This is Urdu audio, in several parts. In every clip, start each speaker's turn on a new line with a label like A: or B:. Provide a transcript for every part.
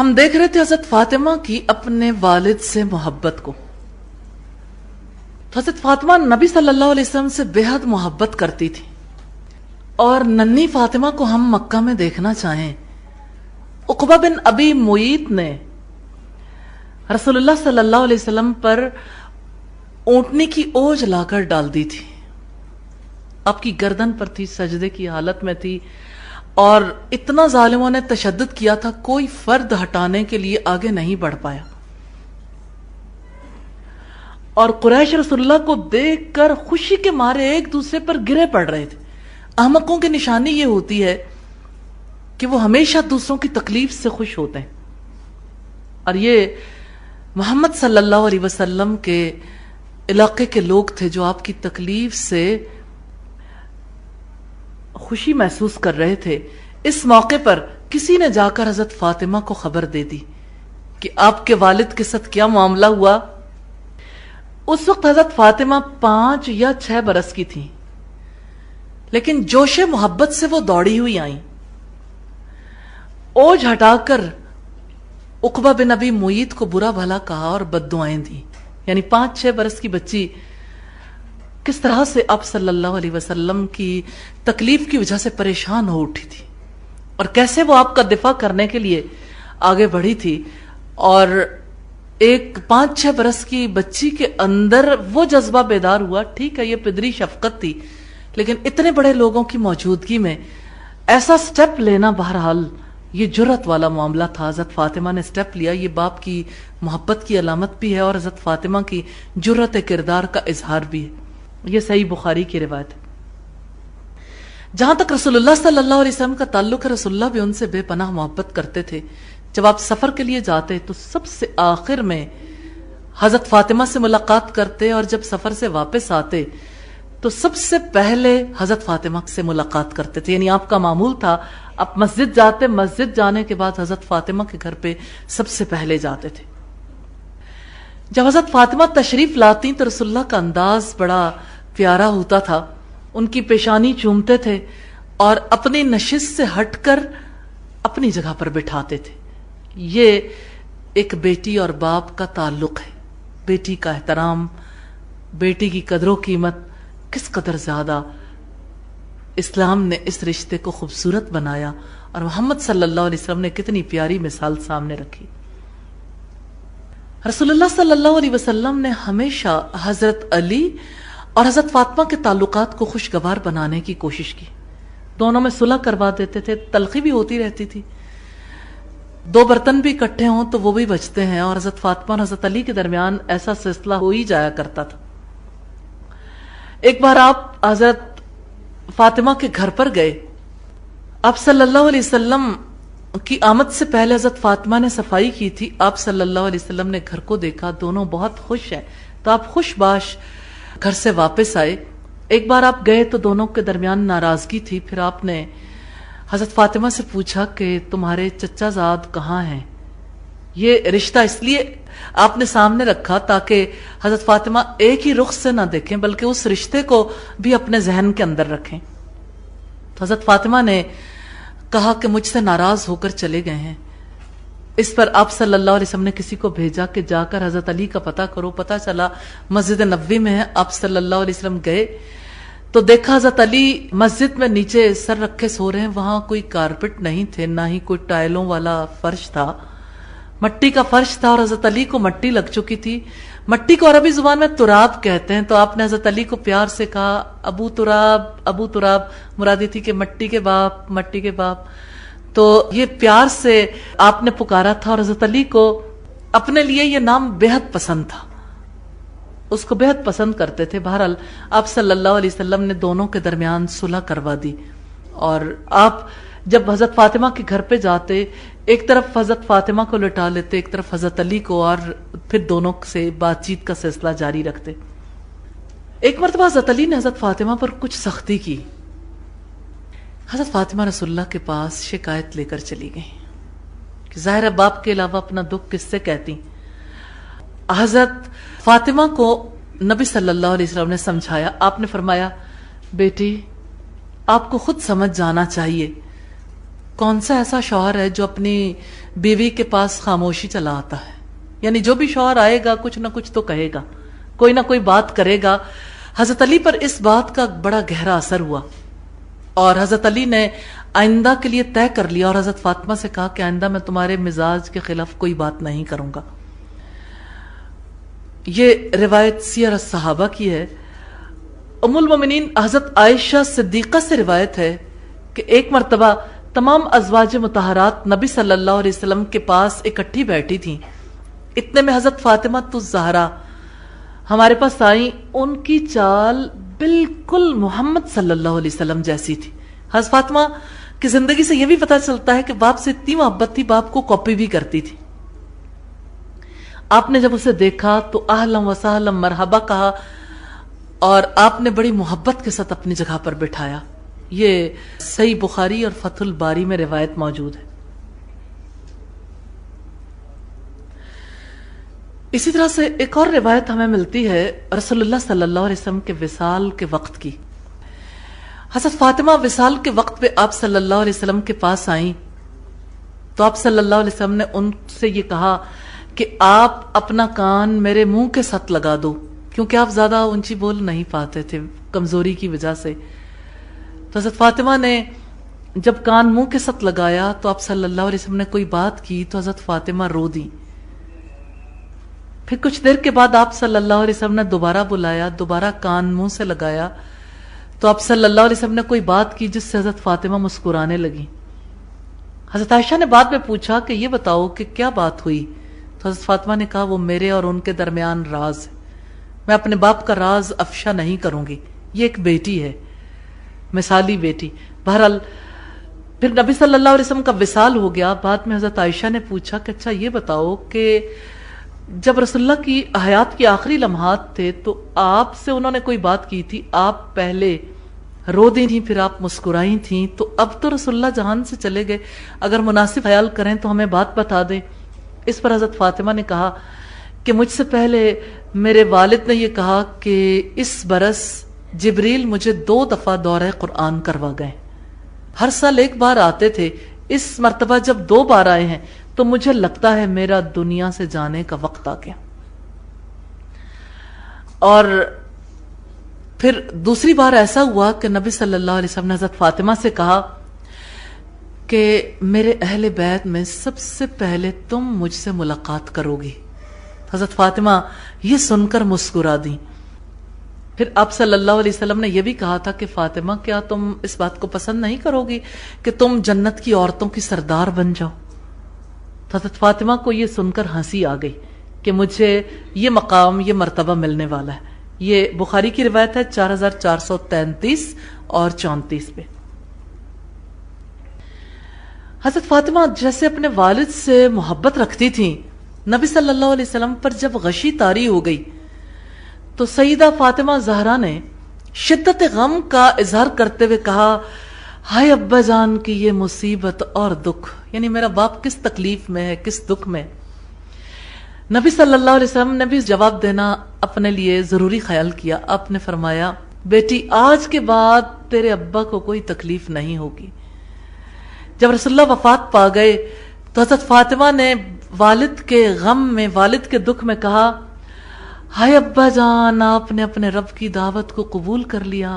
A: ہم دیکھ رہے تھے حضرت فاطمہ کی اپنے والد سے محبت کو. تو حضرت فاطمہ نبی صلی اللہ علیہ وسلم سے بے حد محبت کرتی تھی. اور ننھی فاطمہ کو ہم مکہ میں دیکھنا چاہیں، عقبہ بن ابی معیط نے رسول اللہ صلی اللہ علیہ وسلم پر اونٹنی کی اوج لا کر ڈال دی تھی. آپ کی گردن پر تھی، سجدے کی حالت میں تھی، اور اتنا ظالموں نے تشدد کیا تھا، کوئی فرد ہٹانے کے لیے آگے نہیں بڑھ پایا. اور قریش رسول اللہ کو دیکھ کر خوشی کے مارے ایک دوسرے پر گرے پڑ رہے تھے. احمقوں کی نشانی یہ ہوتی ہے کہ وہ ہمیشہ دوسروں کی تکلیف سے خوش ہوتے ہیں، اور یہ محمد صلی اللہ علیہ وسلم کے علاقے کے لوگ تھے جو آپ کی تکلیف سے خوشی محسوس کر رہے تھے. اس موقع پر کسی نے جا کر حضرت فاطمہ کو خبر دے دی کہ آپ کے والد کے ساتھ کیا معاملہ ہوا. اس وقت حضرت فاطمہ 5 یا 6 برس کی تھی، لیکن جوش محبت سے وہ دوڑی ہوئی آئیں. اوج ہٹا کر عقبہ بن ابی معیط کو برا بھلا کہا اور بددعائیں دی. یعنی 5-6 برس کی بچی کس طرح سے آپ صلی اللہ علیہ وسلم کی تکلیف کی وجہ سے پریشان ہو اٹھی تھی، اور کیسے وہ آپ کا دفاع کرنے کے لیے آگے بڑھی تھی. اور ایک 5-6 برس کی بچی کے اندر وہ جذبہ بیدار ہوا. ٹھیک ہے، یہ پدری شفقت تھی، لیکن اتنے بڑے لوگوں کی موجودگی میں ایسا سٹیپ لینا بہرحال یہ جرت والا معاملہ تھا. حضرت فاطمہ نے سٹیپ لیا. یہ باپ کی محبت کی علامت بھی ہے اور حضرت فاطمہ کی جرت کردار کا اظہار بھی ہے. یہ صحیح بخاری کی روایت ہے. جہاں تک رسول اللہ صلی اللہ علیہ وسلم کا تعلق ہے، رسول اللہ بھی ان سے بے پناہ محبت کرتے تھے. جب آپ سفر کے لیے جاتے تو سب سے آخر میں حضرت فاطمہ سے ملاقات کرتے، اور جب سفر سے واپس آتے تو سب سے پہلے حضرت فاطمہ سے ملاقات کرتے تھے. یعنی آپ کا معمول تھا، آپ مسجد جاتے، مسجد جانے کے بعد حضرت فاطمہ کے گھر پہ سب سے پہلے جاتے تھے. جب حضرت فاطمہ تشریف لاتی تو رسول اللہ کا انداز بڑا پیارا ہوتا تھا. ان کی پیشانی چومتے تھے اور اپنی نشست سے ہٹ کر اپنی جگہ پر بٹھاتے تھے. یہ ایک بیٹی اور باپ کا تعلق ہے. بیٹی کا احترام، بیٹی کی قدر و قیمت کس قدر زیادہ اسلام نے اس رشتے کو خوبصورت بنایا، اور محمد صلی اللہ علیہ وسلم نے کتنی پیاری مثال سامنے رکھی. رسول اللہ صلی اللہ علیہ وسلم نے ہمیشہ حضرت علی اور حضرت فاطمہ کے تعلقات کو خوشگوار بنانے کی کوشش کی. دونوں میں صلح کروا دیتے تھے، تلخی بھی ہوتی رہتی تھی. 2 برتن بھی اکٹھے ہوں تو وہ بھی بچتے ہیں، اور حضرت فاطمہ اور حضرت علی کے درمیان ایسا سلسلہ ہو ہی جایا کرتا تھا. ایک بار آپ حضرت فاطمہ کے گھر پر گئے. آپ صلی اللہ علیہ وسلم کی آمد سے پہلے حضرت فاطمہ نے صفائی کی تھی. آپ صلی اللہ علیہ وسلم نے گھر کو دیکھا، دونوں بہت خوش ہیں، تو آپ خوش باش گھر سے واپس آئے. ایک بار آپ گئے تو دونوں کے درمیان ناراضگی تھی. پھر آپ نے حضرت فاطمہ سے پوچھا کہ تمہارے چچا زاد کہاں ہیں. یہ رشتہ اس لیے آپ نے سامنے رکھا تاکہ حضرت فاطمہ ایک ہی رخ سے نہ دیکھیں، بلکہ اس رشتے کو بھی اپنے ذہن کے اندر رکھیں. تو حضرت فاطمہ نے کہا کہ مجھ سے ناراض ہو کر چلے گئے ہیں. اس پر آپ صلی اللہ علیہ وسلم نے کسی کو بھیجا کہ جا کر حضرت علی کا پتہ کرو. پتہ چلا مسجد نبوی میں ہے. آپ صلی اللہ علیہ وسلم گئے تو دیکھا حضرت علی مسجد میں نیچے سر رکھے سو رہے ہیں. وہاں کوئی کارپٹ نہیں تھے، نہ ہی کوئی ٹائلوں والا فرش تھا، مٹی کا فرش تھا، اور حضرت علی کو مٹی لگ چکی تھی. مٹی کو عربی زبان میں تراب کہتے ہیں. تو آپ نے حضرت علی کو پیار سے کہا ابو تراب، ابو تراب. مرادی تھی کہ مٹی کے باپ، مٹی کے باپ. تو یہ پیار سے آپ نے پکارا تھا، اور حضرت علی کو اپنے لیے یہ نام بے حد پسند تھا، اس کو بے حد پسند کرتے تھے. بہرحال آپ صلی اللہ علیہ وسلم نے دونوں کے درمیان صلح کروا دی. اور آپ جب حضرت فاطمہ کے گھر پہ جاتے، ایک طرف حضرت فاطمہ کو لٹا لیتے، ایک طرف حضرت علی کو، اور پھر دونوں سے بات چیت کا سلسلہ جاری رکھتے. ایک مرتبہ حضرت علی نے حضرت فاطمہ پر کچھ سختی کی. حضرت فاطمہ رسول اللہ کے پاس شکایت لے کر چلی گئی کہ ظاہر باپ کے علاوہ اپنا دکھ کس سے کہتی. حضرت فاطمہ کو نبی صلی اللہ علیہ وسلم نے سمجھایا. آپ نے فرمایا بیٹی آپ کو خود سمجھ جانا چاہیے کون سا ایسا شوہر ہے جو اپنی بیوی کے پاس خاموشی چلا آتا ہے؟ یعنی جو بھی شوہر آئے گا کچھ نہ کچھ تو کہے گا، کوئی نہ کوئی بات کرے گا۔ حضرت علی پر اس بات کا بڑا گہرا اثر ہوا، اور حضرت علی نے آئندہ کے لیے طے کر لیا اور حضرت فاطمہ سے کہا کہ آئندہ میں تمہارے مزاج کے خلاف کوئی بات نہیں کروں گا۔ یہ روایت سیر الصحابہ کی ہے۔ ام المومنین حضرت عائشہ صدیقہ سے روایت ہے کہ ایک مرتبہ تمام ازواج مطہرات نبی صلی اللہ علیہ وسلم کے پاس اکٹھی بیٹھی تھیں، اتنے میں حضرت فاطمہ الزہرا ہمارے پاس آئیں۔ ان کی چال بالکل محمد صلی اللہ علیہ وسلم جیسی تھی۔ حضرت فاطمہ کی زندگی سے یہ بھی پتہ چلتا ہے کہ باپ سے اتنی محبت تھی، باپ کو کاپی بھی کرتی تھی۔ آپ نے جب اسے دیکھا تو اہلا و سہلا مرحبا کہا، اور آپ نے بڑی محبت کے ساتھ اپنی جگہ پر بٹھایا۔ یہ صحیح بخاری اور فتح الباری میں روایت موجود ہے۔ اسی طرح سے ایک اور روایت ہمیں ملتی ہے رسول اللہ صلی اللہ علیہ وسلم کے وصال کے وقت کی۔ حضرت فاطمہ وصال کے وقت پہ آپ صلی اللہ علیہ وسلم کے پاس آئیں تو آپ صلی اللہ علیہ وسلم نے ان سے یہ کہا کہ آپ اپنا کان میرے منہ کے ساتھ لگا دو، کیونکہ آپ زیادہ اونچی بول نہیں پاتے تھے کمزوری کی وجہ سے۔ تو حضرت فاطمہ نے جب کان منہ کے ساتھ لگایا تو آپ صلی اللہ علیہ وسلم نے کوئی بات کی تو حضرت فاطمہ رو دی۔ پھر کچھ دیر کے بعد آپ صلی اللہ علیہ وسلم نے دوبارہ بلایا، دوبارہ کان منہ سے لگایا تو آپ صلی اللہ علیہ وسلم نے کوئی بات کی جس سے حضرت فاطمہ مسکرانے لگی۔ حضرت عائشہ نے بعد میں پوچھا کہ یہ بتاؤ کہ کیا بات ہوئی؟ تو حضرت فاطمہ نے کہا وہ میرے اور ان کے درمیان راز ہے، میں اپنے باپ کا راز افشا نہیں کروں گی، یہ ایک بیٹی ہے، مثالی بیٹی۔ بہرحال پھر نبی صلی اللہ علیہ وسلم کا وصال ہو گیا۔ بعد میں حضرت عائشہ نے پوچھا کہ اچھا یہ بتاؤ کہ جب رسول اللہ کی حیات کے آخری لمحات تھے تو آپ سے انہوں نے کوئی بات کی تھی، آپ پہلے رو دی تھیں پھر آپ مسکرائی تھیں، تو اب تو رسول اللہ جہان سے چلے گئے، اگر مناسب خیال کریں تو ہمیں بات بتا دیں۔ اس پر حضرت فاطمہ نے کہا کہ مجھ سے پہلے میرے والد نے یہ کہا کہ اس برس جبریل مجھے 2 دفعہ دورہ قرآن کروا گئے، ہر سال 1 بار آتے تھے، اس مرتبہ جب 2 بار آئے ہیں تو مجھے لگتا ہے میرا دنیا سے جانے کا وقت آ گیا۔ اور پھر دوسری بار ایسا ہوا کہ نبی صلی اللہ علیہ وسلم نے حضرت فاطمہ سے کہا کہ میرے اہل بیت میں سب سے پہلے تم مجھ سے ملاقات کرو گی۔ حضرت فاطمہ یہ سن کر مسکرا دی۔ پھر آپ صلی اللہ علیہ وسلم نے یہ بھی کہا تھا کہ فاطمہ کیا تم اس بات کو پسند نہیں کرو گی کہ تم جنت کی عورتوں کی سردار بن جاؤ؟ تو حضرت فاطمہ کو یہ سن کر ہنسی آ گئی کہ مجھے یہ مقام، یہ مرتبہ ملنے والا ہے۔ یہ بخاری کی روایت ہے 4433 اور 34 پہ۔ حضرت فاطمہ جیسے اپنے والد سے محبت رکھتی تھیں، نبی صلی اللہ علیہ وسلم پر جب غشی طاری ہو گئی تو سیدہ فاطمہ زہرا نے شدت غم کا اظہار کرتے ہوئے کہا ہائے ابا جان کی یہ مصیبت اور دکھ، یعنی میرا باپ کس تکلیف میں ہے، کس دکھ میں۔ نبی صلی اللہ علیہ وسلم نے بھی جواب دینا اپنے لیے ضروری خیال کیا۔ آپ نے فرمایا بیٹی آج کے بعد تیرے ابا کو کوئی تکلیف نہیں ہوگی۔ جب رسول اللہ وفات پا گئے تو حضرت فاطمہ نے والد کے غم میں، والد کے دکھ میں کہا ہائے ابا جان آپ نے اپنے رب کی دعوت کو قبول کر لیا،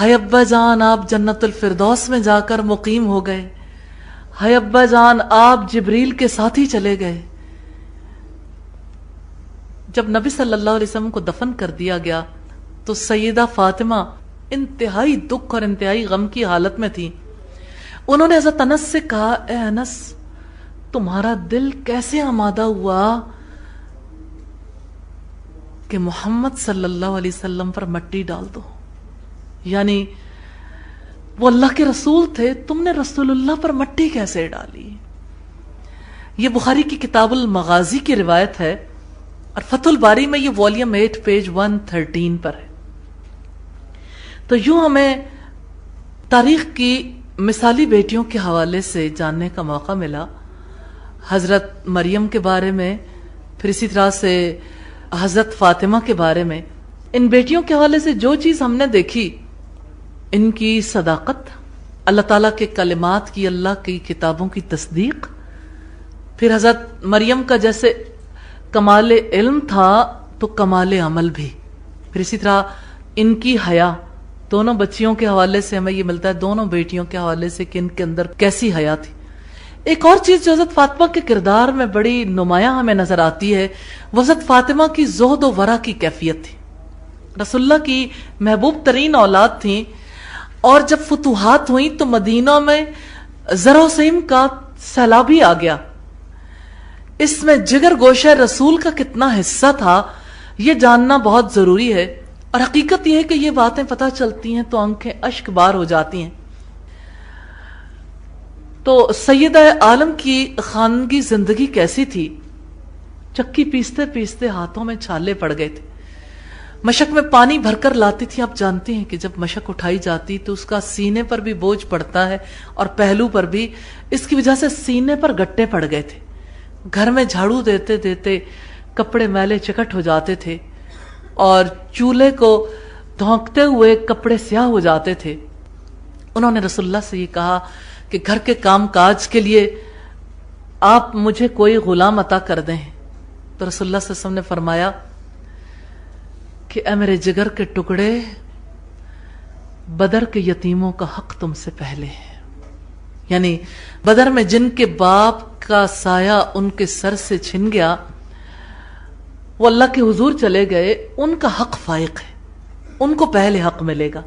A: ہائے ابا جان آپ جنت الفردوس میں جا کر مقیم ہو گئے، ہائے ابا جان آپ جبریل کے ساتھ ہی چلے گئے۔ جب نبی صلی اللہ علیہ وسلم کو دفن کر دیا گیا تو سیدہ فاطمہ انتہائی دکھ اور انتہائی غم کی حالت میں تھی۔ انہوں نے حضرت انس سے کہا اے انس تمہارا دل کیسے آمادہ ہوا کہ محمد صلی اللہ علیہ وسلم پر مٹی ڈال دو؟ یعنی وہ اللہ کے رسول تھے، تم نے رسول اللہ پر مٹی کیسے ڈالی؟ یہ بخاری کی کتاب المغازی کی روایت ہے اور فتح الباری میں یہ والیوم 8 پیج 113 پر ہے۔ تو یوں ہمیں تاریخ کی مثالی بیٹیوں کے حوالے سے جاننے کا موقع ملا، حضرت مریم کے بارے میں، پھر اسی طرح سے حضرت فاطمہ کے بارے میں۔ ان بیٹیوں کے حوالے سے جو چیز ہم نے دیکھی، ان کی صداقت، اللہ تعالیٰ کے کلمات کی، اللہ کی کتابوں کی تصدیق. پھر حضرت مریم کا جیسے کمال علم تھا تو کمال عمل بھی. پھر اسی طرح ان کی حیا، دونوں بچیوں کے حوالے سے ہمیں یہ ملتا ہے، دونوں بیٹیوں کے حوالے سے کہ ان کے اندر کیسی حیا تھی. ایک اور چیز جو حضرت فاطمہ کے کردار میں بڑی نمایاں ہمیں نظر آتی ہے، وہ حضرت فاطمہ کی زہد و ورع کی کیفیت تھی. رسول اللہ کی محبوب ترین اولاد تھیں، اور جب فتوحات ہوئیں تو مدینہ میں زر و سیم کا سیلاب ہی آ گیا. اس میں جگر گوشہ رسول کا کتنا حصہ تھا یہ جاننا بہت ضروری ہے. اور حقیقت یہ ہے کہ یہ باتیں پتہ چلتی ہیں تو آنکھیں اشک بار ہو جاتی ہیں. تو سیدہ عالم کی خانگی زندگی کیسی تھی؟ چکی پیستے پیستے ہاتھوں میں چھالے پڑ گئے تھے. مشک میں پانی بھر کر لاتی تھی. آپ جانتے ہیں کہ جب مشک اٹھائی جاتی تو اس کا سینے پر بھی بوجھ پڑتا ہے اور پہلو پر بھی. اس کی وجہ سے سینے پر گٹے پڑ گئے تھے. گھر میں جھاڑو دیتے دیتے کپڑے میلے چکٹ ہو جاتے تھے اور چولہے کو دھونکتے ہوئے کپڑے سیاہ ہو جاتے تھے. انہوں نے رسول اللہ سے یہ کہا کہ گھر کے کام کاج کے لیے آپ مجھے کوئی غلام عطا کر دیں. تو رسول اللہ صلی اللہ علیہ وسلم نے فرمایا کہ اے میرے جگر کے ٹکڑے، بدر کے یتیموں کا حق تم سے پہلے ہے. یعنی بدر میں جن کے باپ کا سایہ ان کے سر سے چھن گیا، وہ اللہ کے حضور چلے گئے، ان کا حق فائق ہے، ان کو پہلے حق ملے گا.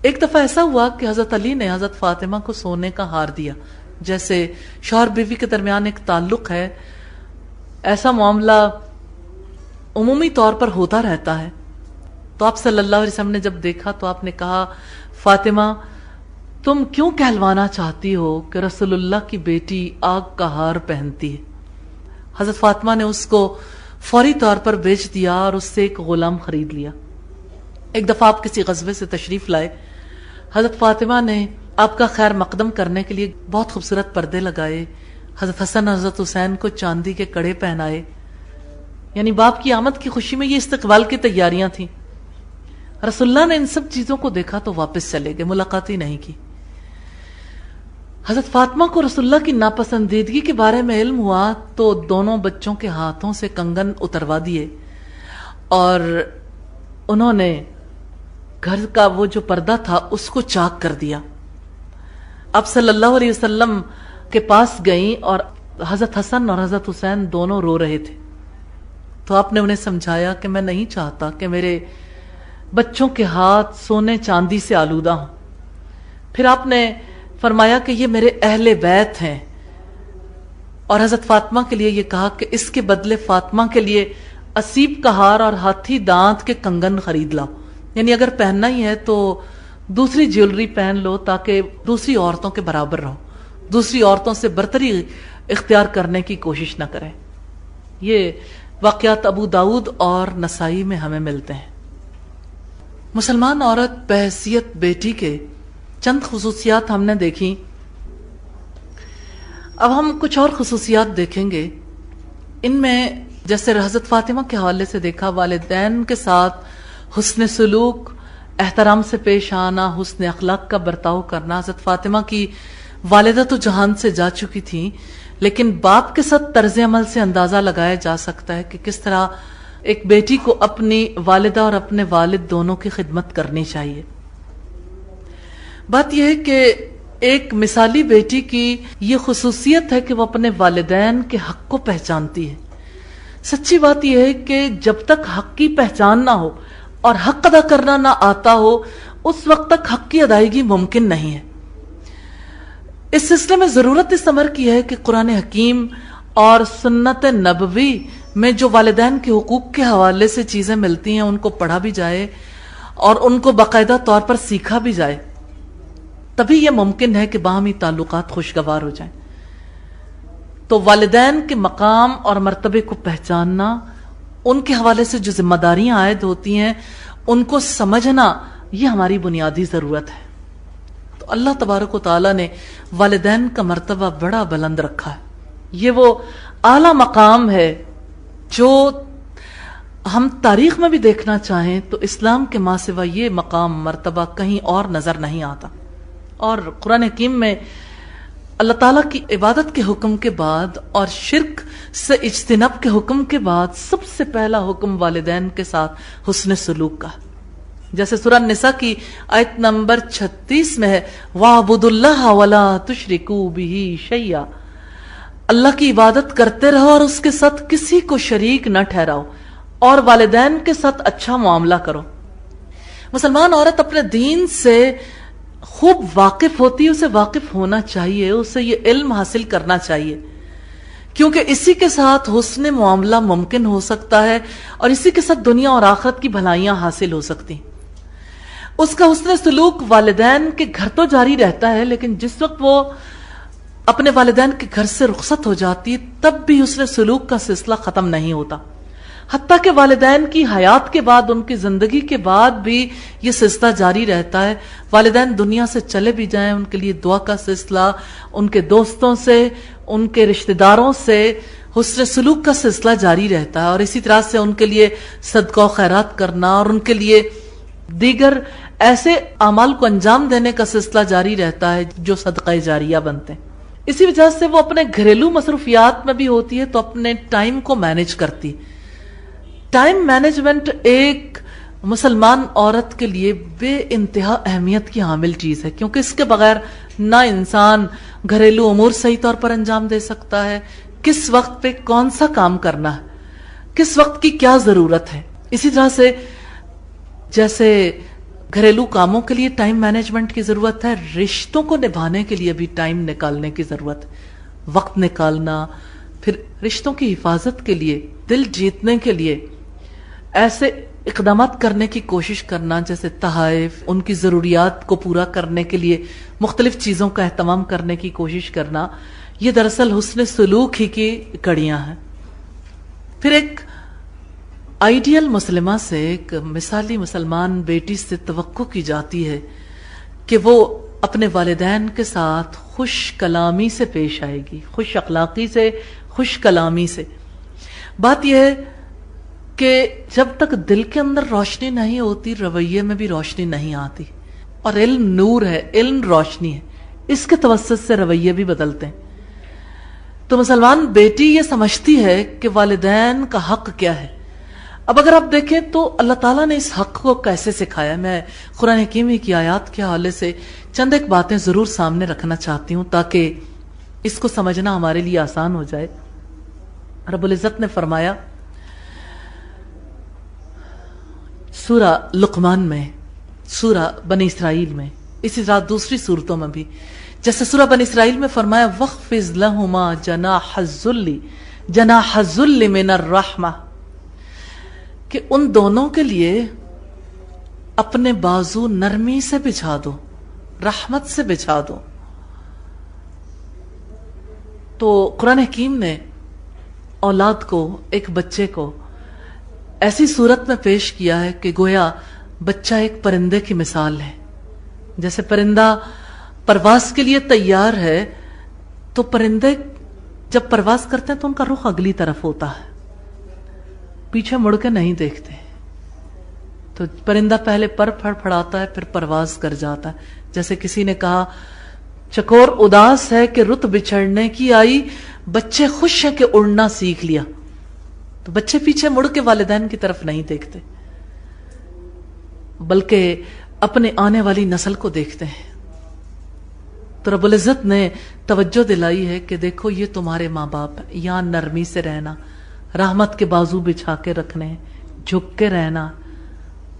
A: ایک دفعہ ایسا ہوا کہ حضرت علی نے حضرت فاطمہ کو سونے کا ہار دیا. جیسے شوہر بیوی کے درمیان ایک تعلق ہے، ایسا معاملہ عمومی طور پر ہوتا رہتا ہے. تو آپ صلی اللہ علیہ وسلم نے جب دیکھا تو آپ نے کہا، فاطمہ تم کیوں کہلوانا چاہتی ہو کہ رسول اللہ کی بیٹی آگ کا ہار پہنتی ہے؟ حضرت فاطمہ نے اس کو فوری طور پر بیچ دیا اور اس سے ایک غلام خرید لیا. ایک دفعہ آپ کسی غزوے سے تشریف لائے، حضرت فاطمہ نے آپ کا خیر مقدم کرنے کے لیے بہت خوبصورت پردے لگائے. حضرت حسن اور حضرت حسین کو چاندی کے کڑے پہنائے. یعنی باپ کی آمد کی خوشی میں یہ استقبال کی تیاریاں تھیں. رسول اللہ نے ان سب چیزوں کو دیکھا تو واپس چلے گئے، ملاقات ہی نہیں کی. حضرت فاطمہ کو رسول اللہ کی ناپسندیدگی کے بارے میں علم ہوا تو دونوں بچوں کے ہاتھوں سے کنگن اتروا دیے اور انہوں نے گھر کا وہ جو پردہ تھا اس کو چاک کر دیا. آپ صلی اللہ علیہ وسلم کے پاس گئیں اور حضرت حسن اور حضرت حسین دونوں رو رہے تھے. تو آپ نے انہیں سمجھایا کہ میں نہیں چاہتا کہ میرے بچوں کے ہاتھ سونے چاندی سے آلودہ ہوں. پھر آپ نے فرمایا کہ یہ میرے اہل بیت ہیں، اور حضرت فاطمہ کے لیے یہ کہا کہ اس کے بدلے فاطمہ کے لیے اسیب کا ہار اور ہاتھی دانت کے کنگن خرید لاؤ. یعنی اگر پہننا ہی ہے تو دوسری جیولری پہن لو تاکہ دوسری عورتوں کے برابر رہو، دوسری عورتوں سے برتری اختیار کرنے کی کوشش نہ کریں. یہ واقعات ابو داؤد اور نسائی میں ہمیں ملتے ہیں. مسلمان عورت بحیثیت بیٹی کے چند خصوصیات ہم نے دیکھی. اب ہم کچھ اور خصوصیات دیکھیں گے. ان میں جیسے حضرت فاطمہ کے حوالے سے دیکھا، والدین کے ساتھ حسن سلوک، احترام سے پیش آنا، حسن اخلاق کا برتاؤ کرنا. حضرت فاطمہ کی والدہ تو جہان سے جا چکی تھیں، لیکن باپ کے ساتھ طرز عمل سے اندازہ لگایا جا سکتا ہے کہ کس طرح ایک بیٹی کو اپنی والدہ اور اپنے والد دونوں کی خدمت کرنی چاہیے. بات یہ ہے کہ ایک مثالی بیٹی کی یہ خصوصیت ہے کہ وہ اپنے والدین کے حق کو پہچانتی ہے. سچی بات یہ ہے کہ جب تک حق کی پہچان نہ ہو اور حق ادا کرنا نہ آتا ہو، اس وقت تک حق کی ادائیگی ممکن نہیں ہے. اس سلسلے میں ضرورت اس امر کی ہے کہ قرآن حکیم اور سنت نبوی میں جو والدین کے حقوق کے حوالے سے چیزیں ملتی ہیں ان کو پڑھا بھی جائے اور ان کو باقاعدہ طور پر سیکھا بھی جائے. تبھی یہ ممکن ہے کہ باہمی تعلقات خوشگوار ہو جائیں. تو والدین کے مقام اور مرتبے کو پہچاننا، ان کے حوالے سے جو ذمہ داریاں عائد ہوتی ہیں ان کو سمجھنا، یہ ہماری بنیادی ضرورت ہے. تو اللہ تبارک و تعالیٰ نے والدین کا مرتبہ بڑا بلند رکھا ہے. یہ وہ اعلیٰ مقام ہے جو ہم تاریخ میں بھی دیکھنا چاہیں تو اسلام کے ماں سوا یہ مقام مرتبہ کہیں اور نظر نہیں آتا. اور قرآن حکیم میں اللہ تعالیٰ کی عبادت کے حکم کے بعد اور شرک سے اجتناب کے حکم کے بعد سب سے پہلا حکم والدین کے ساتھ حسن سلوک کا. جیسے سورہ نساء کی آیت نمبر 36 میں ہے وَاعْبُدُوا اللَّهَ وَلَا تُشْرِكُوا بِهِ شَيْئًا، اللہ کی عبادت کرتے رہو اور اس کے ساتھ کسی کو شریک نہ ٹھہراؤ، اور والدین کے ساتھ اچھا معاملہ کرو. مسلمان عورت اپنے دین سے خوب واقف ہوتی ہے، اسے واقف ہونا چاہیے، اسے یہ علم حاصل کرنا چاہیے، کیونکہ اسی کے ساتھ حسن معاملہ ممکن ہو سکتا ہے اور اسی کے ساتھ دنیا اور آخرت کی بھلائیاں حاصل ہو سکتی. اس کا حسن سلوک والدین کے گھر تو جاری رہتا ہے، لیکن جس وقت وہ اپنے والدین کے گھر سے رخصت ہو جاتی تب بھی حسن سلوک کا سلسلہ ختم نہیں ہوتا. حتیٰ کہ والدین کی حیات کے بعد، ان کی زندگی کے بعد بھی یہ سلسلہ جاری رہتا ہے. والدین دنیا سے چلے بھی جائیں، ان کے لیے دعا کا سلسلہ، ان کے دوستوں سے، ان کے رشتہ داروں سے حسن سلوک کا سلسلہ جاری رہتا ہے، اور اسی طرح سے ان کے لیے صدقہ و خیرات کرنا اور ان کے لیے دیگر ایسے اعمال کو انجام دینے کا سلسلہ جاری رہتا ہے جو صدقہ جاریہ بنتے ہیں. اسی وجہ سے وہ اپنے گھریلو مصروفیات میں بھی ہوتی ہے تو اپنے ٹائم کو مینج کرتی. ٹائم مینجمنٹ ایک مسلمان عورت کے لیے بے انتہا اہمیت کی حامل چیز ہے، کیونکہ اس کے بغیر نہ انسان گھریلو امور صحیح طور پر انجام دے سکتا ہے، کس وقت پہ کون سا کام کرنا ہے، کس وقت کی کیا ضرورت ہے. اسی طرح سے جیسے گھریلو کاموں کے لیے ٹائم مینجمنٹ کی ضرورت ہے، رشتوں کو نبھانے کے لیے بھی ٹائم نکالنے کی ضرورت ہے. وقت نکالنا، پھر رشتوں کی حفاظت کے لیے، دل جیتنے کے لیے ایسے اقدامات کرنے کی کوشش کرنا، جیسے تحائف، ان کی ضروریات کو پورا کرنے کے لیے مختلف چیزوں کا اہتمام کرنے کی کوشش کرنا، یہ دراصل حسن سلوک ہی کی کڑیاں ہیں. پھر ایک آئیڈیل مسلمہ سے، ایک مثالی مسلمان بیٹی سے توقع کی جاتی ہے کہ وہ اپنے والدین کے ساتھ خوش کلامی سے پیش آئے گی، خوش اخلاقی سے، خوش کلامی سے. بات یہ ہے کہ جب تک دل کے اندر روشنی نہیں ہوتی، رویے میں بھی روشنی نہیں آتی. اور علم نور ہے، علم روشنی ہے، اس کے توسط سے رویے بھی بدلتے ہیں. تو مسلمان بیٹی یہ سمجھتی ہے کہ والدین کا حق کیا ہے. اب اگر آپ دیکھیں تو اللہ تعالیٰ نے اس حق کو کیسے سکھایا. میں قرآن حکیم کی آیات کے حوالے سے چند ایک باتیں ضرور سامنے رکھنا چاہتی ہوں تاکہ اس کو سمجھنا ہمارے لیے آسان ہو جائے. رب العزت نے فرمایا سورہ لقمان میں، سورہ بنی اسرائیل میں، اسی طرح دوسری صورتوں میں بھی، جیسے سورہ بنی اسرائیل میں فرمایا وَخْفِضْ لَهُمَا جَنَاحَ الذُّلِّ مِنَ الرَّحْمَةِ، کہ ان دونوں کے لیے اپنے بازو نرمی سے بچھا دو، رحمت سے بچھا دو. تو قرآن حکیم نے اولاد کو، ایک بچے کو ایسی صورت میں پیش کیا ہے کہ گویا بچہ ایک پرندے کی مثال ہے. جیسے پرندہ پرواز کے لیے تیار ہے تو پرندے جب پرواز کرتے ہیں تو ان کا رخ اگلی طرف ہوتا ہے، پیچھے مڑ کے نہیں دیکھتے. تو پرندہ پہلے پر پھڑاتا ہے، پھر پرواز کر جاتا ہے. جیسے کسی نے کہا چکور اداس ہے کہ رت بچھڑنے کی آئی، بچے خوش ہیں کہ اڑنا سیکھ لیا. تو بچے پیچھے مڑ کے والدین کی طرف نہیں دیکھتے بلکہ اپنے آنے والی نسل کو دیکھتے ہیں. تو رب العزت نے توجہ دلائی ہے کہ دیکھو یہ تمہارے ماں باپ، یہاں نرمی سے رہنا، رحمت کے بازو بچھا کے رکھنے، جھک کے رہنا.